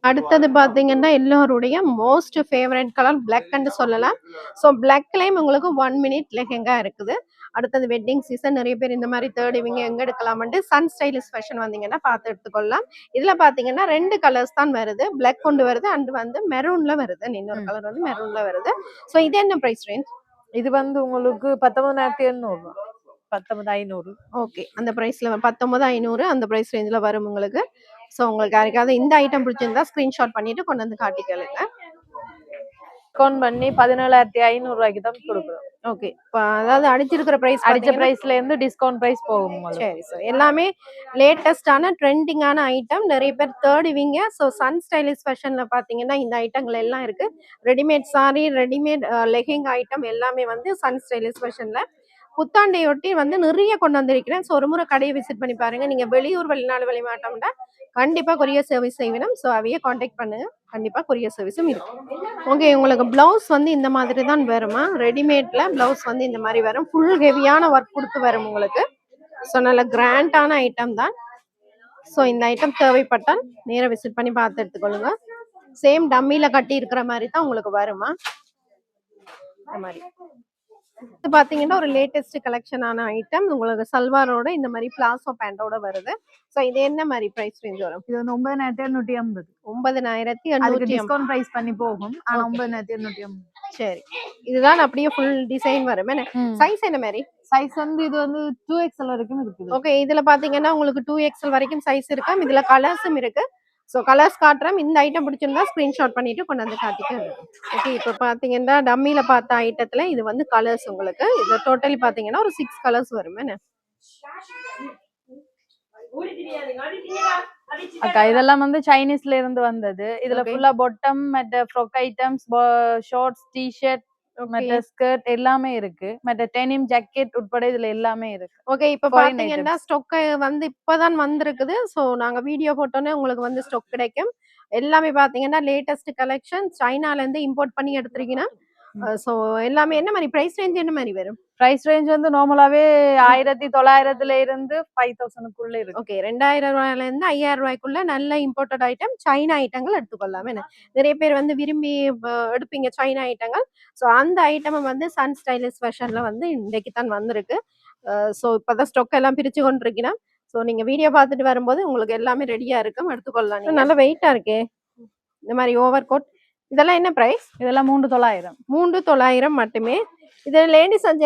அடுத்தது பாத்தீங்கன்னா எல்லோருடைய most favourite colour black and சொல்லலாம். ஸோ பிளாக்லயும் உங்களுக்கு 1 மினிட் லெஹெங்கா இருக்குது. அடுத்தது வெட்டிங் சீசன், நிறைய பேர் இந்த மாதிரி தேடுவீங்க எங்க எடுக்கலாம்ட்டு சன் ஸ்டைலிஷ் ஃபேஷன் வந்தீங்கன்னா பார்த்து எடுத்துக்கொள்ளலாம். இதுல பாத்தீங்கன்னா 2 கலர்ஸ் தான் வருது, பிளாக் கொண்டு வருது அண்ட் வந்து மெரூன்ல வருது, இன்னொரு கலர் வந்து மெரூன்ல வருது. ஸோ இது என்ன பிரைஸ் ரேஞ்ச்? இது வந்து உங்களுக்கு 19,800. 19,500. ஓகே, அந்த பிரைஸ்ல 19,500 அந்த பிரைஸ் ரேஞ்சில் வரும் உங்களுக்கு. ஸோ உங்களுக்கு யாருக்காவது இந்த ஐட்டம் பிடிச்சிருந்தா ஸ்கிரீன்ஷாட் பண்ணிட்டு கொண்டு வந்து காட்டிக்கலுங்க. டிஸ்கவுண்ட் பண்ணி 17,500 ரூபாய்க்கு தான் கொடுக்குறோம். ஓகே, அதாவது அடிச்சிருக்கிற பிரைஸ், அடிச்ச பிரைஸ்ல இருந்து டிஸ்கவுண்ட் பிரைஸ் போகும். சரி சார், எல்லாமே லேட்டஸ்டான ட்ரெண்டிங்கான ஐட்டம், நிறைய பேர் தேடுவீங்க. ஸோ சன் ஸ்டைலிஷ் ஃபேஷன்ல பாத்தீங்கன்னா இந்த ஐட்டங்கள் எல்லாம் இருக்கு. ரெடிமேட் சாரி, ரெடிமேட் லெஹிங் ஐட்டம் எல்லாமே வந்து சன் ஸ்டைலிஷ் ஃபேஷன்ல புத்தாண்டையொட்டி வந்து நிறைய கொண்டு வந்திருக்கிறேன். ஸோ ஒரு முறை கடையை விசிட் பண்ணி பாருங்க. நீங்க வெளியூர், வெளிநாடு, வெளிமாட்டம்னா கண்டிப்பா கொரியர் சர்வீஸ் செய்யணும். ஸோ அவைய கான்டாக்ட் பண்ணுங்க, கண்டிப்பா கொரியர் சர்வீஸும் இருக்கும். ஓகே, உங்களுக்கு பிளவுஸ் வந்து இந்த மாதிரி தான் வருமா? ரெடிமேட்ல பிளவுஸ் வந்து இந்த மாதிரி வரும், ஃபுல் ஹெவியான ஒர்க் கொடுத்து வரும் உங்களுக்கு. ஸோ நல்ல கிராண்டான ஐட்டம் தான். ஸோ இந்த ஐட்டம் தேவைப்பட்டால் நேராக விசிட் பண்ணி பார்த்து எடுத்துக்கொள்ளுங்க. சேம் டம்மியில கட்டி இருக்கிற மாதிரி தான் உங்களுக்கு வருமா இந்த மாதிரி. இது பாத்தீங்கன்னா ஒரு லேட்டஸ்ட் கலெக்ஷனான ஐட்டம், உங்களுக்கு சல்வாரோட இந்த மாதிரி பிளாசோ பேண்டோட வருது. சோ இது என்ன மாதிரி பிரைஸ் ரேஞ்ச் வரும்? இது வந்து 9,850. 9,850 டிஸ்கவுண்ட் பிரைஸ் பண்ணி போகும், ஆனா 9,850. சரி, இதுதான் அப்படியே ஃபுல் டிசைன் வரும். என்ன சைஸ் என்ன மாதிரி? சைஸ் வந்து இது வந்து 2XL வரைக்கும் இருக்குது. ஓகே, இதுல பாத்தீங்கன்னா உங்களுக்கு 2XL வரைக்கும் சைஸ் இருக்கு. இதுல கலர்ஸும் இருக்கு. ஸோ கலர்ஸ் காட்டுறேன். இந்த ஐட்டம் பிடிச்சிருந்தா ஸ்க்ரீன்ஷாட் பண்ணிட்டு கொண்டு வந்து காட்டிக்க. ஓகே, இப்போ பார்த்தீங்கன்னா டம்மியில பார்த்த ஐட்டத்துல இது வந்து கலர்ஸ் உங்களுக்கு. இது டோட்டலி பார்த்தீங்கன்னா ஒரு 6 கலர்ஸ் வரும். என்ன அக்கா இதெல்லாம் வந்து சைனீஸ்ல இருந்து வந்தது. இதுல Okay. ஃபுல்லா பொட்டம் மற்ற ஃப்ராக் ஐட்டம்ஸ், ஷார்ட்ஸ், டி-ஷர்ட், மற்ற ஸ்கர்ட் எல்லாமே இருக்கு. மற்ற டெனிம் ஜாக்கெட் உட்பட இதுல எல்லாமே இருக்கு. ஓகே, இப்போ Foreign பாத்தீங்கன்னா items. ஸ்டாக் வந்து இப்பதான் வந்திருக்குது. ஸோ நாங்க வீடியோ போட்டோன்னே உங்களுக்கு வந்து ஸ்டாக் கிடைக்கும். எல்லாமே பாத்தீங்கன்னா லேட்டஸ்ட் கலெக்ஷன் சைனால இருந்து இம்போர்ட் பண்ணி எடுத்திருக்கீங்கன்னா. ஸோ எல்லாமே என்ன மாதிரி பிரைஸ் ரேஞ்ச் என்ன மாதிரி வரும்? பிரைஸ் ரேஞ்ச் வந்து நார்மலாவே 1900ல இருந்து 5000க்குள்ள இருக்கு. ஓகே, 2000 ரூபாயில இருந்து 5000 ரூபாய்க்குள்ள நல்ல இம்போர்ட்டட் ஐட்டம் சைனா ஐட்டங்கள் எடுத்துக்கொள்ளலாம். என்ன நிறைய பேர் வந்து விரும்பி எடுப்பீங்க சைனா ஐட்டங்கள். ஸோ அந்த ஐட்டம் வந்து சன் ஸ்டைலிஷ் ஃபேஷன்ல வந்து இன்றைக்கு தான் வந்திருக்கு. ஸோ இப்பதான் ஸ்டாக் எல்லாம் பிரிச்சு கொண்டிருக்கிறேன். ஸோ நீங்க வீடியோ பார்த்துட்டு வரும்போது உங்களுக்கு எல்லாமே ரெடியா இருக்கும், எடுத்துக்கொள்ளலாம். நீங்க நல்ல வெயிட்டா இருக்கே இந்த மாதிரி ஓவர் கோட். இதெல்லாம் என்ன பிரைஸ்? இதெல்லாம் 3900. 3900 மட்டுமே. இது லேடிஸ் அண்ட்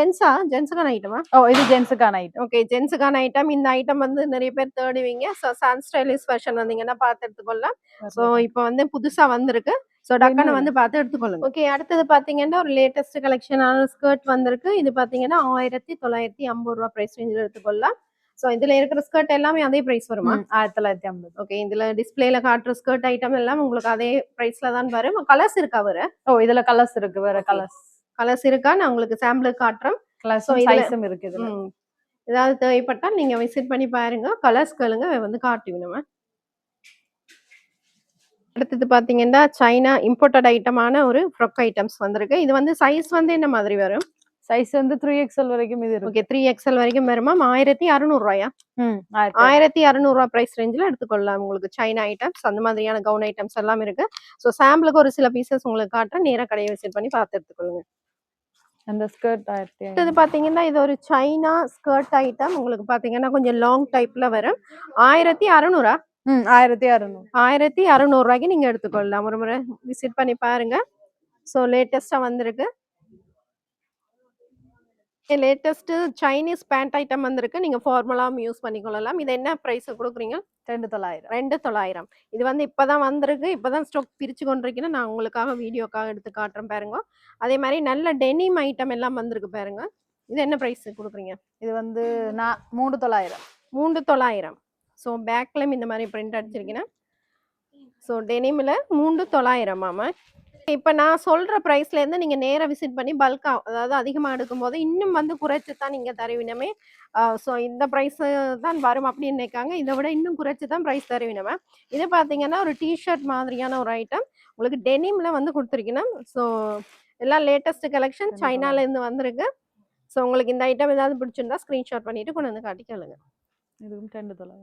ஜென்ஸுக்கான ஐட்டமா? ஓ இது ஜென்ஸுக்கான ஐட்டம். ஓகே, ஜென்ஸுக்கான ஐட்டம். இந்த ஐட்டம் வந்து நிறைய பேர் தேடுவீங்க. ஸோ சன் ஸ்டைலிஷ் ஃபேஷன் வந்தீங்கன்னா பார்த்து எடுத்துக்கொள்ளலாம். ஸோ இப்போ வந்து புதுசா வந்திருக்கு. ஸோ டக்குன்னு வந்து பார்த்து எடுத்துக்கொள்ளுங்க. ஓகே, அடுத்தது பார்த்தீங்கன்னா ஒரு லேட்டஸ்ட் கலெக்ஷனான ஸ்கர்ட் வந்திருக்கு. இது பார்த்தீங்கன்னா 1950 ரூபா பிரைஸ் ரேஞ்சில் எடுத்துக்கொள்ளலாம். ஸோ இதுல இருக்கிற ஸ்கர்ட் எல்லாமே அதே பிரைஸ் வருமா? 1950. ஓகே, இதுல டிஸ்பிளேல காட்டுற ஸ்கர்ட் ஐட்டம் எல்லாம் உங்களுக்கு அதே பிரைஸ்ல தான் வரும். கலர்ஸ் இருக்கா வர? ஓ இதுல கலர்ஸ் இருக்கு. வேற கலர்ஸ் இருக்கா? நான் உங்களுக்கு சாம்பிள் காட்டுறேன். கலர்ஸ் So, இதுல- சைஸும் இருக்கு இதுல. ஏதாவது தேவைப்பட்டால் நீங்க விசிட் பண்ணி பாருங்க. கலர்ஸ் கேளுங்க, வந்து காட்டுவோம் நம்ம. அடுத்தது பாத்தீங்கன்னா சைனா இம்போர்ட்டட் ஐட்டமான ஒரு ஃப்ராக் ஐட்டம்ஸ் வந்திருக்கு. இது வந்து சைஸ் வந்து என்ன மாதிரி வரும்? சைஸ் வந்து 3XL வரைக்கும் இது இருக்கு. ஓகே, 3XL வரைக்கும் வருமா? 1600 ரூபாயா? 1600. 1600 ரூபா பிரைஸ் ரேஞ்சில் எடுத்துக்கொள்ளலாம். உங்களுக்கு சைனா ஐட்டம்ஸ் அந்த மாதிரியான கவுன் ஐட்டம்ஸ் எல்லாம் இருக்கு. ஸோ சாம்பிளுக்கு ஒரு சில பீசஸ் உங்களுக்கு காட்டுறேன். நேரா கடையை விசிட் பண்ணி பார்த்து எடுத்துக்கொள்ளுங்க. அந்த ஸ்கர்ட் 1500. அடுத்தது பாத்தீங்கன்னா இது ஒரு சைனா ஸ்கர்ட் ஐட்டம். உங்களுக்கு பாத்தீங்கன்னா கொஞ்சம் லாங் டைப்ல வரும். 1600. 1600. 1600 ரூபாய்க்கு நீங்க எடுத்துக்கொள்ளலாம். ஒரு முறை விசிட் பண்ணி பாருங்க. ஸோ லேட்டஸ்டா வந்திருக்கு. லேட்டஸ்ட் சைனீஸ் பேண்ட் ஐட்டம் வந்திருக்கு. நீங்க ஃபார்மலாவும் யூஸ் பண்ணிக்கொள்ளலாம். இது என்ன பிரைஸ் கொடுக்குறீங்க? 2900. 2900. இது வந்து இப்பதான் வந்திருக்கு. இப்பதான் ஸ்டாக் பிரிச்சு கொண்டிருக்கேன். நான் உங்களுக்காக வீடியோக்காக எடுத்து காட்டுறேன் பாருங்க. அதே மாதிரி நல்ல டெனிம் ஐட்டம் எல்லாம் வந்திருக்கு பாருங்க. இது என்ன பிரைஸ் கொடுக்குறீங்க? இது வந்து 3900. 3900. ஸோ பேக்லயும் இந்த மாதிரி பிரிண்ட் அடிச்சிருக்கேன். ஸோ டெனிமில் 3900 மாமா. இப்போ நான் சொல்ற பிரைஸ்ல இருந்து நீங்க நேரா விசிட் பண்ணி பல்கா, அதாவது அதிகமா எடுக்கும்போது இன்னும் வந்து குறைச்சு தான் நீங்க தருவினமே. ஸோ இந்த பிரைஸ் தான் வரும் அப்படின்னு நினைக்காங்க. இதை விட இன்னும் குறைச்சு தான் பிரைஸ் தருவினமே. இது பார்த்தீங்கன்னா ஒரு டிஷர்ட் மாதிரியான ஒரு ஐட்டம் உங்களுக்கு டெனிம்ல வந்து கொடுத்துருக்கணும். ஸோ எல்லாம் லேட்டஸ்ட் கலெக்ஷன் சைனால இருந்து வந்திருக்கு. ஸோ உங்களுக்கு இந்த ஐட்டம் ஏதாவது பிடிச்சிருந்தா ஸ்கிரீன்ஷாட் பண்ணிட்டு கொண்டு வந்து காட்டிக்கலுங்க. இதுவும் 2900.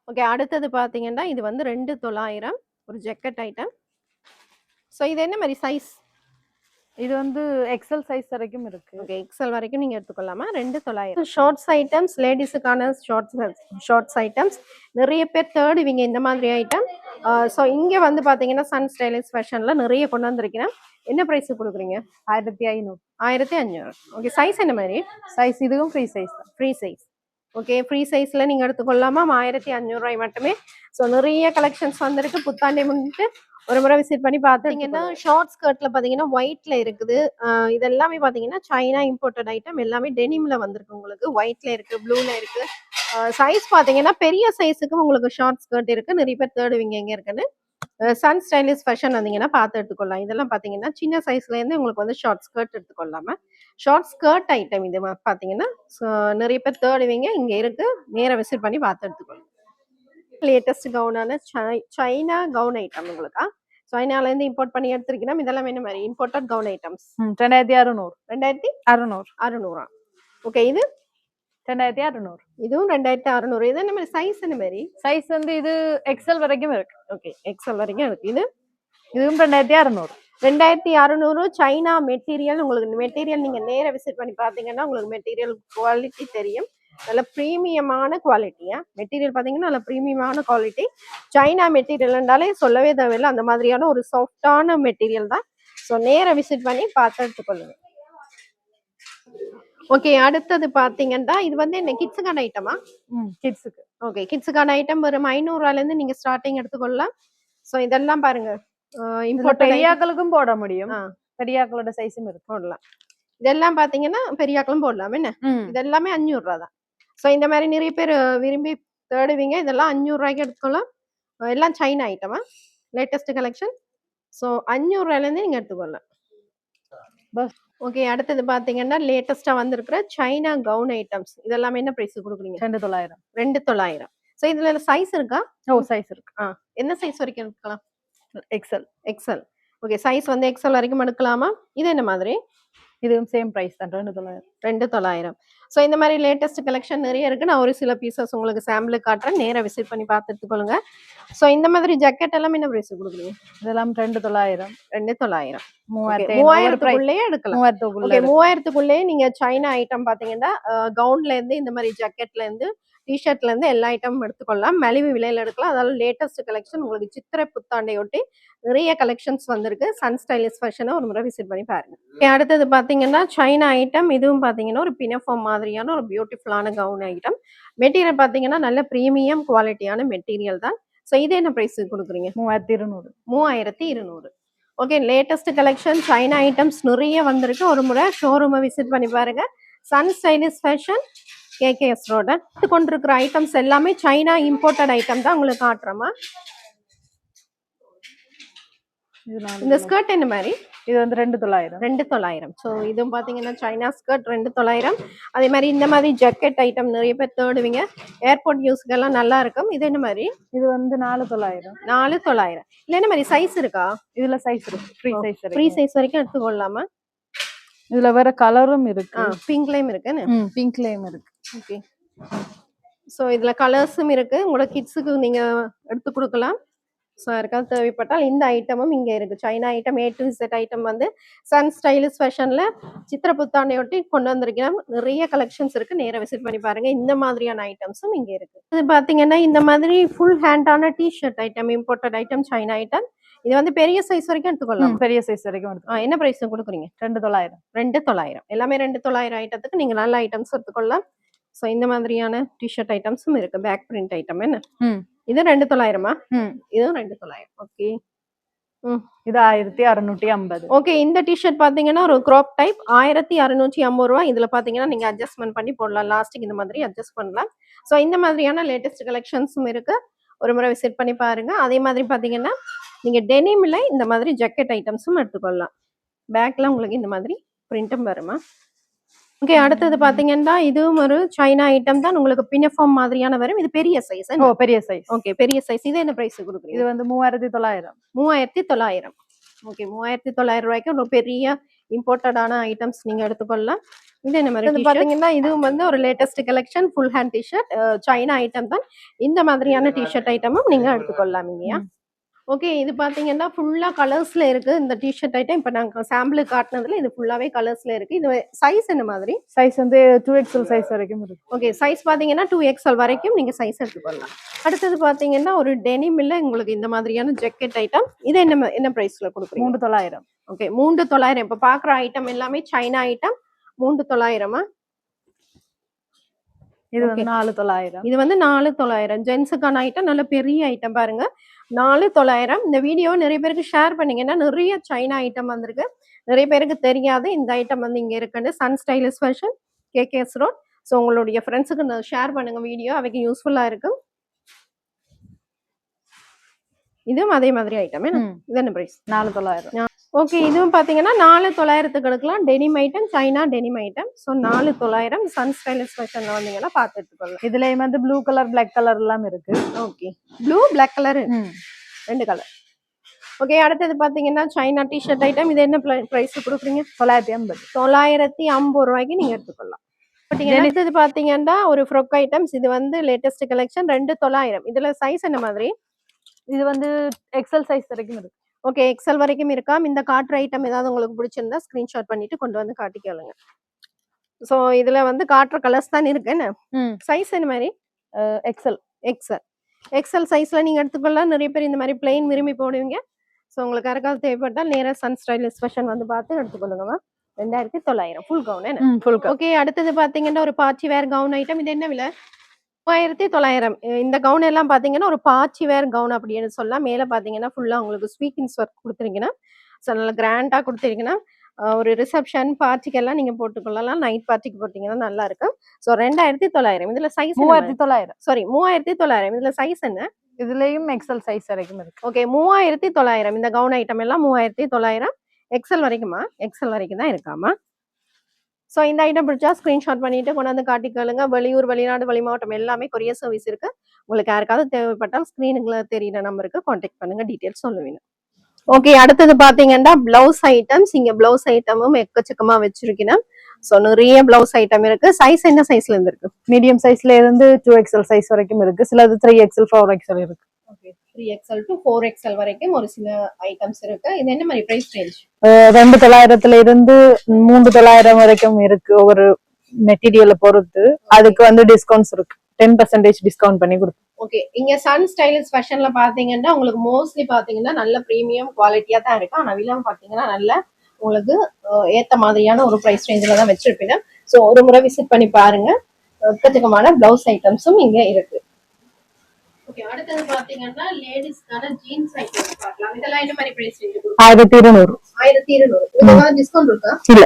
ஓகே, அடுத்தது பார்த்தீங்கன்னா இது வந்து 2900 ஒரு ஜாக்கெட் ஐட்டம். ஸோ இது என்ன மாதிரி சைஸ்? இது வந்து XL சைஸ் வரைக்கும் இருக்கு. ஓகே, எக்ஸல் வரைக்கும் நீங்க எடுத்துக்கொள்ளாமா. 2900. ஷார்ட்ஸ் ஐட்டம்ஸ், லேடிஸுக்கான ஷார்ட்ஸ் ஐட்டம்ஸ் நிறைய பேர் தேடுவீங்க இந்த மாதிரி ஐட்டம். ஸோ இங்க வந்து பாத்தீங்கன்னா சன் ஸ்டைலிஷ் ஃபேஷன்ல நிறைய கொண்டு வந்திருக்கிறேன். என்ன பிரைஸ் கொடுக்குறீங்க? 1500. 1500. ஓகே, சைஸ் என்ன மாதிரி? சைஸ் இதுவும் ஃப்ரீ சைஸ் தான். Free size. ஓகே, ஃப்ரீ சைஸ்ல நீங்க எடுத்துக்கொள்ளாமா. 1500 ரூபாய் மட்டுமே. ஸோ நிறைய கலெக்ஷன்ஸ் வந்திருக்கு. புத்தாண்டை முன்னிட்டு ஒரு முறை விசிட் பண்ணி பார்த்தீங்கன்னா ஷார்ட் ஸ்கர்ட்ல பாத்தீங்கன்னா ஒயிட்ல இருக்குது. இது எல்லாமே பாத்தீங்கன்னா சைனா இம்போர்ட்டட் ஐட்டம். எல்லாமே டெனிம்ல வந்திருக்கு. உங்களுக்கு ஒயிட்ல இருக்கு, ப்ளூல இருக்கு. சைஸ் பாத்தீங்கன்னா பெரிய சைஸுக்கு உங்களுக்கு ஷார்ட் ஸ்கர்ட் இருக்கு. நிறைய பேர் தேடுவீங்க எங்க இருக்குன்னு. சன் ஸ்டைலிஷ் ஃபேஷன் வந்தீங்கன்னா பார்த்து எடுத்துக்கொள்ளலாம். இதெல்லாம் பாத்தீங்கன்னா சின்ன சைஸ்ல இருந்து உங்களுக்கு வந்து ஷார்ட் ஸ்கர்ட் எடுத்துக்கொள்ளாம. ஷார்ட் ஸ்கர்ட் ஐட்டம் இது பாத்தீங்கன்னா நிறைய பேர் தேடுவீங்க. இங்க இருக்கு, நேரா விசிட் பண்ணி பார்த்து எடுத்துக்கொள்ளலாம். லேட்டஸ்ட் கவுனான சைனா கவுன் ஐட்டம் உங்களுக்கு சைனால இருந்து இம்போர்ட் பண்ணி எடுத்திருக்கணும். இதெல்லாம் என்ன மாதிரி இம்போர்ட்டட் கவுன் ஐட்டம்ஸ்? 2600. 2600. ஓகே, இது 2600. இதுவும் 2600. இது என்ன மாதிரி சைஸ்? என்ன மாதிரி சைஸ் வந்து இது XL வரைக்கும் இருக்கு. ஓகே, எக்ஸல் வரைக்கும் இருக்கு. இதுவும் 2600. 2600 சைனா மெட்டீரியல். உங்களுக்கு மெட்டீரியல் நீங்க நேரா விசிட் பண்ணி பாத்தீங்கன்னா உங்களுக்கு மெட்டீரியல் குவாலிட்டி தெரியும். நல்ல ப்ரீமியமான குவாலிட்டியா மெட்டீரியல் பாத்தீங்கன்னா நல்ல ப்ரீமியமான குவாலிட்டி. சைனா மெட்டீரியல்னாலே சொல்லவே தேவையில்லை. அந்த மாதிரியான ஒரு சாஃப்டான மெட்டீரியல் தான். ஸோ நேரா விசிட் பண்ணி பார்த்து எடுத்துக்கொள்ளுங்க. ஓகே, அடுத்தது பாத்தீங்கன்னா இது வந்து என்ன கிட்ஸுக்கான ஐட்டமா? கிட்ஸுக்கு. ஓகே, கிட்ஸுக்கான ஐட்டம் வெறும் 500 இருந்து நீங்க ஸ்டார்டிங் எடுத்துக்கொள்ளலாம். ஸோ இதெல்லாம் பாருங்க இம்போர்ட்டட் பெரியாக்களுக்கும் போட முடியும். பெரியாக்களோட சைஸும் இருக்கு, போடலாம். இதெல்லாம் பாத்தீங்கன்னா பெரியாக்களும் போடலாம் என்ன. இதெல்லாமே 500 தான். ஸோ இந்த மாதிரி நிறைய பேர் விரும்பி தேடுவீங்க. இதெல்லாம் 500 எடுத்துக்கலாம். எல்லாம் சைனா ஐட்டமா, லேட்டஸ்ட் கலெக்ஷன். ஸோ 500 இருந்து நீங்க எடுத்துக்கொள்ளலாம். ஓகே, அடுத்தது பாத்தீங்கன்னா லேட்டஸ்டா வந்திருக்கிற சைனா கவுன் ஐட்டம்ஸ். இதெல்லாம் என்ன பிரைஸ் கொடுக்குறீங்க? 2900. 2900. ஸோ இதுல சைஸ் இருக்கா? சைஸ் இருக்கு. என்ன சைஸ் வரைக்கும் எடுக்கலாம்? எக்ஸ்எல். எக்ஸ்எல். ஓகே, சைஸ் வந்து எக்ஸ்எல் வரைக்கும் எடுக்கலாமா? இது என்ன மாதிரி? இதுவும் சேம் பிரைஸ் தான், 2900. 2900. ஸோ இந்த மாதிரி லேட்டஸ்ட் கலெக்ஷன் நிறைய இருக்கு. நான் ஒரு சில பீசஸ் உங்களுக்கு சாம்பிளுக்கு காட்டுறேன், நேரா விசிட் பண்ணி பார்த்துட்டுக்கொள்ளுங்க. ஸோ இந்த மாதிரி ஜாக்கெட் எல்லாம் என்ன பிரைஸ் கொடுக்குறீங்க? இதெல்லாம் 2900. 2900. 3000 எடுக்கலாம். 3000 நீங்க சைனா ஐட்டம் பாத்தீங்கன்னா கவுன்ல இருந்து இந்த மாதிரி ஜாக்கெட்ல இருந்து டிஷர்ட்ல இருந்து எல்லா ஐட்டமும் எடுத்துக்கொள்ளலாம். மலிவு விலையில எடுக்கலாம். அதாவது லேட்டஸ்ட் கலெக்ஷன் உங்களுக்கு சித்திரை புத்தாண்டையொட்டி நிறைய கலெக்ஷன்ஸ் வந்திருக்கு. சன் ஸ்டைலிஷ் ஃபேஷனை ஒரு முறை விசிட் பண்ணி பாருங்க. அடுத்தது பாத்தீங்கன்னா சைனா ஐட்டம். இதுவும் பாத்தீங்கன்னா ஒரு பினஃபார்ம் மாதிரியான ஒரு பியூட்டிஃபுல்லான கவுன் ஐட்டம். மெட்டீரியல் பாத்தீங்கன்னா நல்ல பிரீமியம் குவாலிட்டியான மெட்டீரியல் தான். ஸோ இது என்ன பிரைஸ் கொடுக்குறீங்க? 3200. 3200. Okay, latest collection China items நிறைய வந்திருக்கு. ஒரு முறை ஷோரூமை விசிட் பண்ணி பாருங்க. சன் ஸ்டைலிஷ் ஃபேஷன், கேகேஎஸ் ரோட கொண்டிருக்கிற ஐட்டம்ஸ் எல்லாமே சைனா இம்போர்ட்டட் ஐட்டம் தான் உங்களுக்கு காட்டுறோமா. இந்த ஸ்கர்ட் என்ன மாதிரி? இது வந்து 2900. 2900. ஸோ இதுவும் பார்த்தீங்கன்னா சைனா ஸ்கர்ட் 2900. அதே மாதிரி இந்த மாதிரி ஜாக்கெட் ஐட்டம் நிறைய பேர் தேடுவீங்க. ஏர்போர்ட் யூஸ்க்கெல்லாம் நல்லா இருக்கும். இது என்ன மாதிரி? இது வந்து 4900. 4900. இல்லை என்ன மாதிரி சைஸ் இருக்கா? இதுல சைஸ் இருக்கு, ஃப்ரீ சைஸ் வரைக்கும் எடுத்துக்கொள்ளலாமா? இதுல வேற கலரும் இருக்கு, பிங்க்லயும் இருக்கு. பிங்க்லயும் இருக்கு. ஓகே, ஸோ இதுல கலர்ஸும் இருக்கு. உங்களோட கிட்ஸுக்கு நீங்க எடுத்து கொடுக்கலாம். ஸோ யாருக்காவது தேவைப்பட்டால் இந்த ஐட்டமும் இங்கே இருக்கு. China item A to Z item வந்து சன் ஸ்டைலிஷ் ஃபேஷன்ல சித்திர புத்தாண்டையொட்டி கொண்டு வந்திருக்கிறோம். நிறைய கலெக்ஷன்ஸ் இருக்கு, நேராக விசிட் பண்ணி பாருங்க. இந்த மாதிரியான ஐட்டம்ஸும் இங்கே இருக்கு. இது பாத்தீங்கன்னா இந்த மாதிரி ஃபுல் ஹேண்டான T-shirt item, imported item, China item. இது வந்து பெரிய சைஸ் வரைக்கும் எடுத்துக்கொள்ளலாம். பெரிய சைஸ் வரைக்கும். என்ன பிரைஸ் கொடுக்குறீங்க? 2900. 2900. எல்லாமே 2900 ஐட்டத்துக்கு நீங்க நல்ல ஐட்டம்ஸ் எடுத்துக்கொள்ளலாம். ஸோ இந்த மாதிரியான டிஷர்ட் ஐட்டம்ஸும் இருக்கு. பேக் பிரிண்ட் ஐட்டம் என்ன இது 2900மா? இதுவும் 2900. ஓகே, இது 1650. ஓகே, இந்த டிஷர்ட் பாத்தீங்கன்னா ஒரு கிராப் டைப் 1650 ரூபா. இதுல பாத்தீங்கன்னா நீங்க அட்ஜஸ்ட்மெண்ட் பண்ணி போடலாம். லாஸ்டிக் இந்த மாதிரி அட்ஜஸ்ட் பண்ணலாம். ஸோ இந்த மாதிரியான லேட்டஸ்ட் கலெக்ஷன்ஸும் இருக்கு. ஒரு முறை விசிட் பண்ணி பாருங்க. அதே மாதிரி பாத்தீங்கன்னா நீங்க டெனிம்ல இந்த மாதிரி ஜாக்கெட் ஐட்டம்ஸும் எடுத்துக்கொள்ளலாம். பேக்ல உங்களுக்கு இந்த மாதிரி பிரிண்ட்டும் வருமா. ஓகே, அடுத்தது பாத்தீங்கன்னா இதுவும் ஒரு சைனா ஐட்டம் தான். உங்களுக்கு பினஃபார்ம் மாதிரியான வரும். இது பெரிய சைஸ். பெரிய சைஸ். ஓகே, பெரிய சைஸ். இது என்ன பிரைஸ் கொடுக்குறீங்க? இது வந்து 3900. 3900. ஓகே, 3900 ரூபாய்க்கு ஒரு பெரிய இம்போர்ட்டடான ஐட்டம்ஸ் நீங்க எடுத்துக்கொள்ளலாம். இது என்ன மாதிரி பாத்தீங்கன்னா இதுவும் வந்து ஒரு latest collection full hand tshirt, China item தான். இந்த மாதிரியான டிஷர்ட் ஐட்டமும் நீங்க எடுத்துக்கொள்ளலாம் இல்லையா. ஓகே, இது பாத்தீங்கன்னா ஃபுல்லா கலர்ஸ்ல இருக்கு. இந்த டிஷர்ட் ஐட்டம் இப்ப நாங்க சாம்பிளுக்கு காட்டினதுல இது ஃபுல்லாவே கலர்ஸ்ல இருக்கு. இது சைஸ் என்ன மாதிரி? சைஸ் வந்து 2XL சைஸ் வரைக்கும் இருக்கு. ஓகே, சைஸ் பாத்தீங்கன்னா 2XL வரைக்கும் நீங்க சைஸ் எடுத்துக்கொள்ளலாம். அடுத்தது பாத்தீங்கன்னா ஒரு டெனிம்ல உங்களுக்கு இந்த மாதிரியான ஜாக்கெட் ஐட்டம். இது என்ன பிரைஸ்ல கொடுக்குறீங்க? 3900. ஓகே, 3900. இப்ப பாக்குற ஐட்டம் எல்லாமே சைனா ஐட்டம். 3900மா? இது வந்து 4900. இது வந்து 4900. ஜென்ஸுக்கான ஐட்டம், நல்ல பெரிய ஐட்டம் பாருங்க. 4900. இந்த வீடியோ நிறைய பேருக்கு ஷேர் பண்ணீங்கன்னா நிறைய சைனா ஐட்டம் வந்திருக்கு. நிறைய பேருக்கு தெரியாது இந்த ஐட்டம் வந்து இங்க இருக்குன்னு. Sun Stylish Fashion, KKS road. So உங்களுடைய ஃப்ரெண்ட்ஸுக்கு ஷேர் பண்ணுங்க வீடியோ, அவைக்கு யூஸ்ஃபுல்லா இருக்கும். இதுவும் அதே மாதிரி ஐட்டம். இது என்ன பிரைஸ்? 4900. ஓகே, இதுவும் பாத்தீங்கன்னா 4900க்கு எடுக்கலாம். Denim item, China denim item. So 4900 Sun Stylish ஃபேஷன்ல வந்தீங்கன்னா பார்த்து எடுத்துக்கொள்ளலாம். இதுலயும் வந்து ப்ளூ கலர், பிளாக் கலர் எல்லாம் இருக்கு. Okay, blue black colour 2 colour. Okay, அடுத்தது பாத்தீங்கன்னா சைனா டிஷர்ட் ஐட்டம். இது என்ன பிரைஸ் கொடுக்குறீங்க? 950. 950 ரூபாய்க்கு நீங்க எடுத்துக்கொள்ளலாம். அடுத்தது பாத்தீங்கன்னா ஒரு ஃப்ராக் ஐட்டம்ஸ். இது வந்து லேட்டஸ்ட் கலெக்ஷன் 2900. இதுல சைஸ் என்ன மாதிரி? இது வந்து XL சைஸ் வரைக்கும் இருக்கு. ஓகே, எக்ஸல் வரைக்கும் இருக்காம். இந்த காட்டுற ஐட்டம் ஏதாவது உங்களுக்கு பிடிச்சிருந்தா ஸ்கிரீன்ஷாட் பண்ணிட்டு கொண்டு வந்து காட்டிக்கலுங்க. ஸோ இதுல வந்து காட்டுற கலர்ஸ் தான் இருக்கு. என்ன சைஸ் என்ன மாதிரி? எக்ஸல் சைஸ்ல நீங்க எடுத்துக்கொள்ளலாம். நிறைய பேர் இந்த மாதிரி பிளெயின் விரும்பி போடுவீங்க. ஸோ உங்களுக்கு யாருக்காவது தேவைப்பட்டால் நேராக சன் ஸ்டைலிஷ் ஃபேஷன் வந்து பார்த்து எடுத்துக்கொள்ளுங்கம்மா. 2900 ஃபுல் கவுன் என்ன? ஃபுல் ஓகே, அடுத்தது பாத்தீங்கன்னா ஒரு பாச்சி வேர் கவுன் ஐட்டம். இது என்ன விலை? 3900. இந்த கவுன் எல்லாம் பாத்தீங்கன்னா ஒரு பாச்சி வேர் கவுன் அப்படின்னு சொல்லலாம். மேல பாத்தீங்கன்னா ஃபுல்லா உங்களுக்கு ஸ்வீக்கின்ஸ் ஒர்க் கொடுத்துருக்கீங்கன்னா ஸோ நல்லா கிராண்டா கொடுத்துருக்கீங்கன்னா ஒரு ரிசப்ஷன் பார்ட்டிக்கெல்லாம் நீங்க போட்டுக்கொள்ளலாம். நைட் பார்ட்டிக்கு போட்டீங்கன்னா நல்லா இருக்கும். ஸோ 2900. இதுல சைஸ் 3900. சாரி 3900. இதுல சைஸ் என்ன? இதுலயும் எக்ஸல் சைஸ் வரைக்கும் இருக்கு. ஓகே, 3900. இந்த கவுன் ஐட்டம் எல்லாம் 3900. எக்ஸல் வரைக்குமா? எக்ஸல் வரைக்கும் தான் இருக்காமா? ஸோ இந்த ஐட்டம் பிடிச்சா ஸ்க்ரீன்ஷாட் பண்ணிட்டு கொண்டாந்து காட்டிக்கலுங்க. வெளியூர், வெளிநாடு, வெளி மாவட்டம் எல்லாமே கொரியர் சர்வீஸ் இருக்கு. உங்களுக்கு யாருக்காவது தேவைப்பட்டால் ஸ்க்ரீனுக்குள்ள தெரியுற நம்பருக்கு கான்டாக்ட் பண்ணுங்க, டீட்டெயில்ஸ் சொல்லுவீங்க. ஓகே, அடுத்தது பாத்தீங்கன்னா பிளவுஸ் ஐட்டம்ஸ். இங்க பிளவுஸ் ஐட்டமும் எக்கச்சக்கமா வச்சிருக்கேன். ஸோ நிறைய பிளவுஸ் ஐட்டம் இருக்கு. சைஸ் என்ன சைஸ்ல இருந்து இருக்கு? மீடியம் சைஸ்ல இருந்து 2XL சைஸ் வரைக்கும் இருக்கு. சிலது 3XL 4XL இருக்கு. ஓகே, 3XL to 4XL வரைக்கும் ஒரு சில ஐட்டம்ஸ் இருக்கு. இது என்ன மாதிரி பிரைஸ் ரேஞ்ச்? 2900 இருந்து 3900 வரைக்கும் இருக்கு. ஒவ்வொரு மெட்டீரியலை பொறுத்து அதுக்கு வந்து டிஸ்கவுண்ட்ஸ் இருக்கு. 10% டிஸ்கவுண்ட் பண்ணி கொடுக்கும். ஓகே, இங்க சன் ஸ்டைலிஷ் ஃபேஷன்ல பாத்தீங்கன்னா உங்களுக்கு மோஸ்ட்லி பாத்தீங்கன்னா நல்ல பிரீமியம் குவாலிட்டியா தான் இருக்கு. ஆனா விலை பாத்தீங்கன்னா நல்ல உங்களுக்கு ஏத்த மாதிரியான ஒரு பிரைஸ் ரேஞ்சில தான் வச்சிருப்பீங்க. ஸோ ஒரு முறை விசிட் பண்ணி பாருங்க. எக்கச்சக்கமான பிளவுஸ் ஐட்டம்ஸும் இங்க இருக்கு. ஓகே, அடுத்தது பாத்தீங்கன்னா லேடிஸ்க்கான ஜீன்ஸ் ஐட்டம்ஸ் பார்க்கலாம். இதெல்லாம் என்ன மாதிரி பிரைஸ் ரேஞ்ச்? 1200. 1200. இதெல்லாம் டிஸ்கவுண்ட் இருக்கா? இல்ல,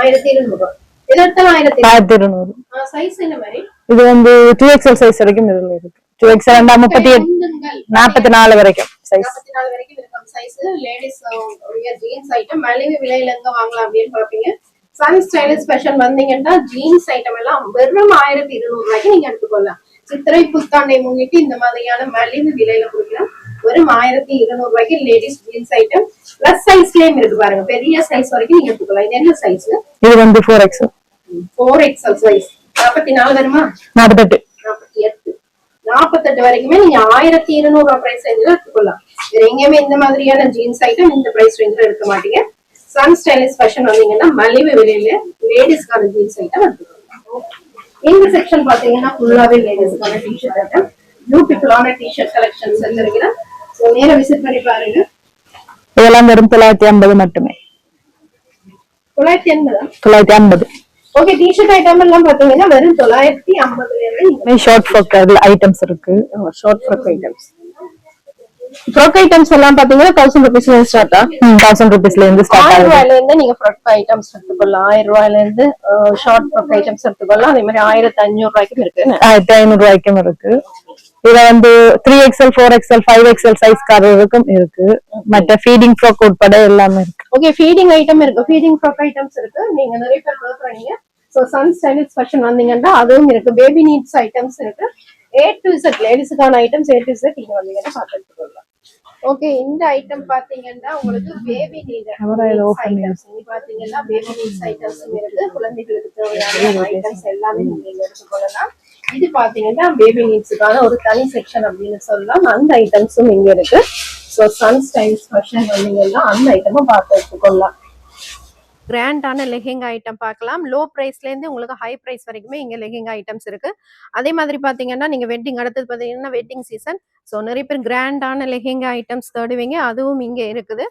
1200. இதெல்லாம் 1200. சைஸ் என்ன மாதிரி? இது வந்து 2XL சைஸ் வரைக்கும் இதுல இருக்கு. 2XL 38 44 வரைக்கும் சைஸ். 44 வரைக்கும் இருக்கும் சைஸ். லேடிஸ் உடைய ஜீன்ஸ் ஐட்டம் மலிவு விலையில எங்க வாங்கலாம் அப்படின்னு பாப்பீங்க. சன் ஸ்டைலிஷ் ஃபேஷன் வந்தீங்கன்னா ஜீன்ஸ் ஐட்டம் எல்லாம் வெறும் 1200 ரூபாய்க்கு நீங்க எடுத்துக்கொள்ளலாம். சித்திரை புத்தாண்டை முன்னிட்டு இந்த மாதிரியான மலிவு விலையில கொடுக்கலாம். வெறும் 1200 ரூபாய்க்கு லேடிஸ் ஜீன்ஸ் ஐட்டம் பிளஸ் சைஸ்லயும் இருக்கு பாருங்க. பெரிய சைஸ் வரைக்கும் நீங்க எடுத்துக்கலாம். இது என்ன சைஸ்? இது வந்து 4XL. 4XL size. 44 வருமா? 48. 48 வரைக்குமே நீங்க 1200 ரூபாய் பிரைஸ் ரேஞ்சில எடுத்துக்கொள்ளலாம். வேற எங்கேயுமே இந்த மாதிரியான ஜீன்ஸ் ஐட்டம் இந்த பிரைஸ் ரேஞ்சில எடுக்க மாட்டீங்க. சன் ஸ்டைலிஷ் ஃபேஷன் வந்தீங்கன்னா மலிவு விலையில லேடிஸ்க்கான ஜீன்ஸ் ஐட்டம் எடுத்துக்கொள்ளலாம். இந்த செக்ஷன் பாத்தீங்கன்னா ஃபுல்லாவே லேடிஸ்க்கான டிஷர்ட் ஐட்டம், பியூட்டிஃபுல்லான டிஷர்ட் கலெக்ஷன்ஸ் இருக்கிறேன். ஸோ நேரா விசிட் பண்ணி பாருங்க. இதெல்லாம் வெறும் 950 மட்டுமே. 980. 950. ஓகே, டிஷர்ட் ஐட்டம் எல்லாம் பாத்தீங்கன்னா வெறும் 950. ஷார்ட் ஃப்ராக் ஐட்டம்ஸ் இருக்கு. Short frock items. Frock items எல்லாம் பாத்தீங்கன்னா 1000 ரூபீஸ்ல இருந்து ஸ்டார்ட் ஆகும். 1000 ரூபீஸ்ல இருந்து ஸ்டார்ட் 1000 ரூபாயில இருந்து நீங்க ஃப்ராக் ஐட்டம்ஸ் எடுத்துக்கொள்ளலாம். 1000 ரூபாயில இருந்து ஷார்ட் ஃப்ராக் ஐட்டம்ஸ் எடுத்துக்கொள்ளலாம். அதே மாதிரி 1500 ரூபாய்க்கும் இருக்கு. 1500 ரூபாய்க்கும் இருக்கு. இதுல வந்து 3XL 4XL 5XL சைஸ் காரருக்கும் இருக்கு. மற்ற ஃபீடிங் ஃப்ராக் உட்பட எல்லாமே இருக்கு. ஓகே, ஃபீடிங் ஐட்டம் இருக்கு. ஃபீடிங் ஃப்ராக் ஐட்டம்ஸ் இருக்கு. நீங்க நிறைய பேர் பாக்குறீங்க. சோ சன் ஸ்டைலிஷ் ஃபேஷன் வந்தீங்கன்னா அதுவும் இருக்கு. பேபி நீட்ஸ் ஐட்டம்ஸ் இருக்கு. A to Z லேடிஸ்க்கான ஐட்டம்ஸ் A to Z நீங்க வந்தீங்கன்னா பார்த்துக்கலாம். ஓகே, இந்த ஐட்டம் பாத்தீங்கன்னா உங்களுக்கு பேபி நீட் ஐட்டம்ஸ். நீங்க பாத்தீங்கன்னா பேபி நீட்ஸ் ஐட்டம்ஸ் இருக்கு. குழந்தைகளுக்கு தேவையான ஐட்டம்ஸ் எல்லாமே நீங்க எடுத்துக்கொள்ளலாம். இது பாத்தீங்கன்னா பேபி நீட்ஸ்க்கான ஒரு தனி செக்ஷன் அப்படின்னு சொல்லலாம். அந்த ஐட்டம்ஸும் இங்க இருக்கு. சோ சன் ஸ்டைலிஷ் ஃபேஷன் வந்தீங்கன்னா அந்த ஐட்டமும் பார்த்து எடுத்துக்கொள்ளலாம். கிராண்டான லெஹெங்கா ஐட்டம் பார்க்கலாம். லோ பிரைஸ்ல இருந்து உங்களுக்கு ஹை பிரைஸ் வரைக்குமே இங்க லெஹெங்கா ஐட்டம்ஸ் இருக்கு. அதே மாதிரி பாத்தீங்கன்னா நீங்க வெட்டிங் அடுத்தது பாத்தீங்கன்னா வெட்டிங் சீசன். ஸோ நிறைய பேர் கிராண்டான லெஹெங்கா ஐட்டம்ஸ் தேடுவீங்க. அதுவும் இங்க இருக்குது.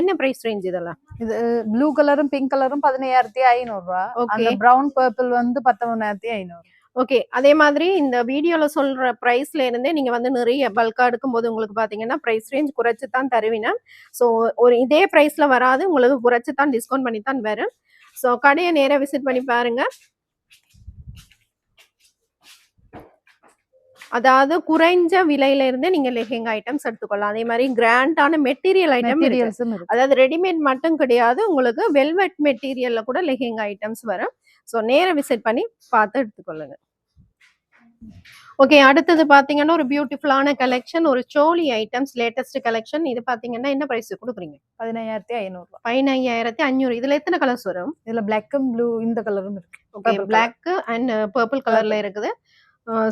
என்ன பிரைஸ் ரேஞ்ச் இதெல்லாம்? இது ப்ளூ கலரும் பிங்க் கலரும் 11500 ரூபாய். அந்த பிரவுன் பர்பிள் வந்து 11500. ஓகே, அதே மாதிரி இந்த வீடியோல சொல்ற பிரைஸ்ல இருந்தே நீங்க வந்து நிறைய பல்கா எடுக்கும்போது உங்களுக்கு பாத்தீங்கன்னா பிரைஸ் ரேஞ்ச் குறைச்சு தான் தருவீங்க. ஸோ ஒரு இதே பிரைஸ்ல வராது, உங்களுக்கு குறைச்சு தான் டிஸ்கவுண்ட் பண்ணி தான் வரும். ஸோ கடையை நேரா விசிட் பண்ணி பாருங்க. அதாவது குறைஞ்ச விலையில இருந்தே நீங்க லெஹெங்கா ஐட்டம்ஸ் எடுத்துக்கொள்ளலாம். அதே மாதிரி கிராண்டான மெட்டீரியல் ஐட்டம், அதாவது ரெடிமேட் மட்டும் கிடையாது, உங்களுக்கு வெல்வெட் மெட்டீரியல்ல கூட லெஹெங்கா ஐட்டம்ஸ் வரும். ஸோ நேரா விசிட் பண்ணி பார்த்து எடுத்துக்கொள்ளுங்க. ஓகே, அடுத்தது பாத்தீங்கன்னா ஒரு பியூட்டிஃபுல்லான கலெக்ஷன், ஒரு சோலி ஐட்டம்ஸ் லேட்டஸ்ட் கலெக்ஷன். இது பாத்தீங்கன்னா என்ன பிரைஸ் கொடுக்குறீங்க? 15500. 15500. இதுல எத்தனை கலர்ஸ் வரும்? இதுல பிளாக் அண்ட் ப்ளூ இந்த கலரும் இருக்கு. ஓகே, பிளாக் அண்ட் பர்பிள் கலர்ல இருக்குது.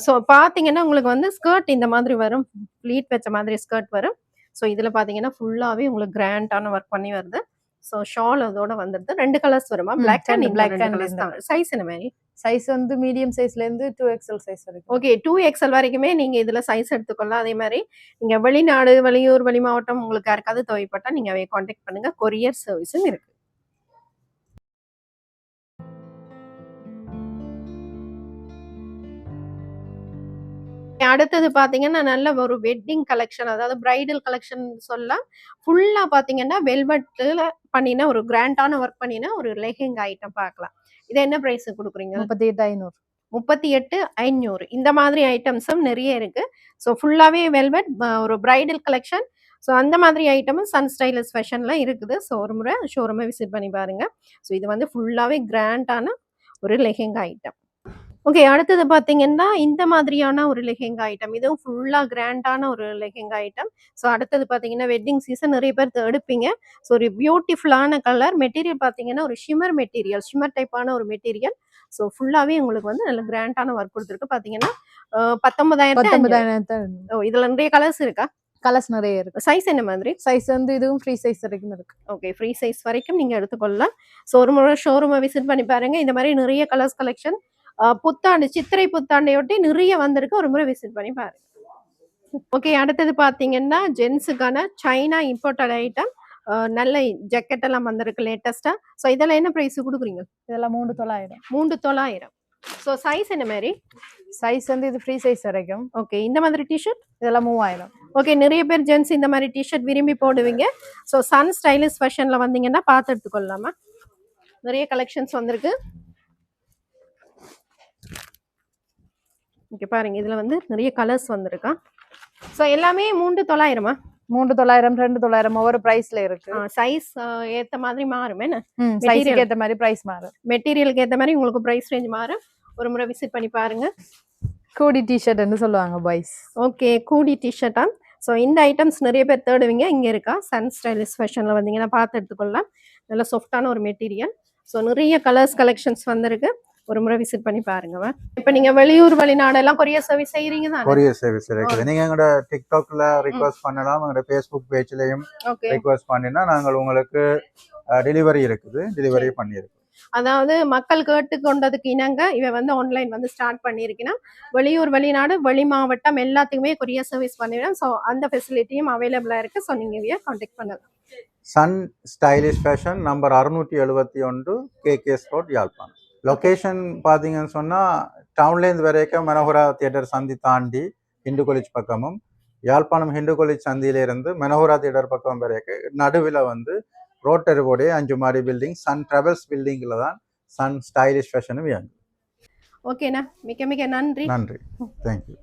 ஸோ பாத்தீங்கன்னா உங்களுக்கு வந்து ஸ்கர்ட் இந்த மாதிரி வரும், ப்ளீட் வச்ச மாதிரி ஸ்கர்ட் வரும். ஸோ இதுல பாத்தீங்கன்னா ஃபுல்லாவே உங்களுக்கு கிராண்டான ஒர்க் பண்ணி வருது. ஸோ ஷால் அதோட வந்துருது. 2 கலர்ஸ் வருமா? Black and black and size என்ன மாதிரி? சைஸ் வந்து மீடியம் சைஸ்ல இருந்து 2XL சைஸ் வரைக்கும். ஓகே, 2XL வரைக்குமே நீங்க இதுல சைஸ் எடுத்துக்கொள்ளலாம். அதே மாதிரி நீங்க வெளிநாடு, வெளியூர், வெளி மாவட்டம் உங்களுக்கு யாருக்காவது தேவைப்பட்டா நீங்க கான்டாக்ட் பண்ணுங்க. கொரியர் சர்வீஸும் இருக்கு. அடுத்தது பாத்தீங்கன்னா நல்ல ஒரு வெட்டிங் கலெக்ஷன், அதாவது பிரைடல் கலெக்ஷன் சொல்லலாம். ஃபுல்லா பாத்தீங்கன்னா வெல்வெட்ல பண்ணின ஒரு கிராண்டான ஒர்க் பண்ணின ஒரு லெஹெங்கா ஐட்டம் பார்க்கலாம். இது என்ன பிரைஸ் கொடுக்குறீங்க? 38,500. 38,500. இந்த மாதிரி ஐட்டம்ஸும் நிறைய இருக்கு. ஸோ ஃபுல்லாவே வெல்வெட் ஒரு பிரைடல் கலெக்ஷன். ஸோ அந்த மாதிரி ஐட்டமும் சன் ஸ்டைலிஷ் ஃபேஷன்ல இருக்குது. ஸோ ஒரு முறை ஷோரூமை விசிட் பண்ணி பாருங்க. ஸோ இது வந்து ஃபுல்லாவே கிராண்டான ஒரு லெஹெங்கா ஐட்டம். ஓகே, அடுத்தது பார்த்தீங்கன்னா, இந்த மாதிரியான ஒரு லெஹெங்கா ஐட்டம். இதுவும் ஃபுல்லா கிராண்டான ஒரு லெஹெங்கா ஐட்டம். ஸோ அடுத்தது பார்த்தீங்கன்னா, வெட்டிங் சீசன் நிறைய பேர் எடுப்பீங்க. ஸோ ஒரு பியூட்டிஃபுல்லான கலர். மெட்டீரியல் பார்த்தீங்கன்னா, ஒரு ஷிம்மர் மெட்டீரியல், ஷிம்மர் டைப்பான ஒரு மெட்டீரியல். ஸோ ஃபுல்லாவே உங்களுக்கு வந்து நல்ல கிராண்டான ஒர்க் கொடுத்துருக்கு. பார்த்தீங்கன்னா 19,500. ஓ, இதுல நிறைய கலர்ஸ் இருக்கா? கலர்ஸ் நிறைய இருக்கு. சைஸ் என்ன மாதிரி? சைஸ் வந்து இதுவும் ஃப்ரீ சைஸ் வரைக்கும் இருக்கு. ஓகே, ஃப்ரீ சைஸ் வரைக்கும் நீங்க எடுத்துக்கொள்ளலாம். ஸோ ஒரு முறை ஷோரூமை விசிட் பண்ணி பாருங்க. இந்த மாதிரி நிறைய கலர்ஸ் கலெக்ஷன் புத்தாண்டு, சித்திரை புத்தாண்டையொட்டி நிறைய வந்திருக்கு. ஒரு முறை விசிட் பண்ணி பாருங்க. ஓகே, அடுத்தது பாத்தீங்கன்னா ஜென்ஸுக்கான சைனா இம்போர்ட்டட் ஐட்டம். நல்ல ஜாக்கெட் எல்லாம் வந்திருக்கு லேட்டஸ்டா. ஸோ இதெல்லாம் என்ன பிரைஸ் கொடுக்குறீங்க? இதெல்லாம் 3,900. 3,900. ஸோ சைஸ் என்ன மாதிரி? சைஸ் வந்து இது ஃப்ரீ சைஸ் வரைக்கும். ஓகே, இந்த மாதிரி டிஷர்ட் இதெல்லாம் 3,000. ஓகே, நிறைய பேர் ஜென்ஸ் இந்த மாதிரி டிஷர்ட் விரும்பி போடுவீங்க. ஸோ சன் ஸ்டைலிஷ் ஃபேஷன்ல வந்தீங்கன்னா பார்த்து எடுத்துக்கொள்ளலாமா? நிறைய கலெக்ஷன்ஸ் வந்திருக்கு. ஓகே, பாருங்க இதுல வந்து நிறைய கலர்ஸ் வந்திருக்கா. ஸோ எல்லாமே 3,900. 3,900, 2,900 ஒவ்வொரு பிரைஸ்ல இருக்கு. சைஸ் ஏத்த மாதிரி மாறும். என்ன சைஸ்க்கு ஏத்த மாதிரி பிரைஸ் மாறும். மெட்டீரியலுக்கு ஏத்த மாதிரி உங்களுக்கு பிரைஸ் ரேஞ்ச் மாறும். ஒரு முறை விசிட் பண்ணி பாருங்க. கூடி டிஷர்ட்னு சொல்லுவாங்க பாய்ஸ். ஓகே, கூடி டிஷர்ட்டா. ஸோ இந்த ஐட்டம்ஸ் நிறைய பேர் தேடுவீங்க. இங்க இருக்கா சன் ஸ்டைலிஷ் ஃபேஷன்ல வந்தீங்கன்னா பார்த்து எடுத்துக்கொள்ளலாம். நல்ல சாஃப்டான ஒரு மெட்டீரியல். ஸோ நிறைய கலர்ஸ் கலெக்ஷன்ஸ் வந்திருக்கு. ஒரு முறை விசிட் பண்ணி பாருங்க. இப்ப நீங்க வெளியூர் வெளிநாடெல்லாம் கொரியர் சர்வீஸ் செய்யறீங்க தான்? கொரியர் சர்வீஸ் இருக்குது. நீங்க எங்களோட டிக்டாக்ல ரிக்வெஸ்ட் பண்ணலாம், எங்களோட ஃபேஸ்புக் பேஜ்லயும் ரிக்வெஸ்ட் பண்ணினா நாங்கள் உங்களுக்கு டெலிவரி இருக்குது, டெலிவரி பண்ணியிருக்கோம். அதாவது மக்கள் கேட்டுக்கொண்டதுக்கு இணங்க இவ வந்து ஆன்லைன் வந்து ஸ்டார்ட் பண்ணியிருக்கேன். வெளியூர் வெளிநாடு வெளி மாவட்டம் எல்லாத்துக்குமே கொரியர் சர்வீஸ் பண்ணிடுறேன். ஸோ அந்த ஃபெசிலிட்டியும் அவைலபிளா இருக்கு. ஸோ நீங்க கான்டாக்ட் பண்ணலாம். Sun Stylish Fashion number 671 KKS road, Jaffna. Location பார்த்தீங்கன்னு சொன்னால் டவுன்லேருந்து வரைக்கும் மனோகரா தியேட்டர் சந்தி தாண்டி ஹிந்து காலேஜ் பக்கமும், யாழ்ப்பாணம் ஹிந்து காலேஜ் சந்தியிலேருந்து மனோகரா தியேட்டர் பக்கம் வரைக்கும் நடுவில் வந்து ரோட்டரி போர்டு 5 மாடி பில்டிங் சன் டிராவல்ஸ் பில்டிங்கில் தான் சன் ஸ்டைலிஷ் ஃபேஷனும் இயங்கும். ஓகேண்ணா, மிக்க மிக்க நன்றி. நன்றி, தேங்க்யூ.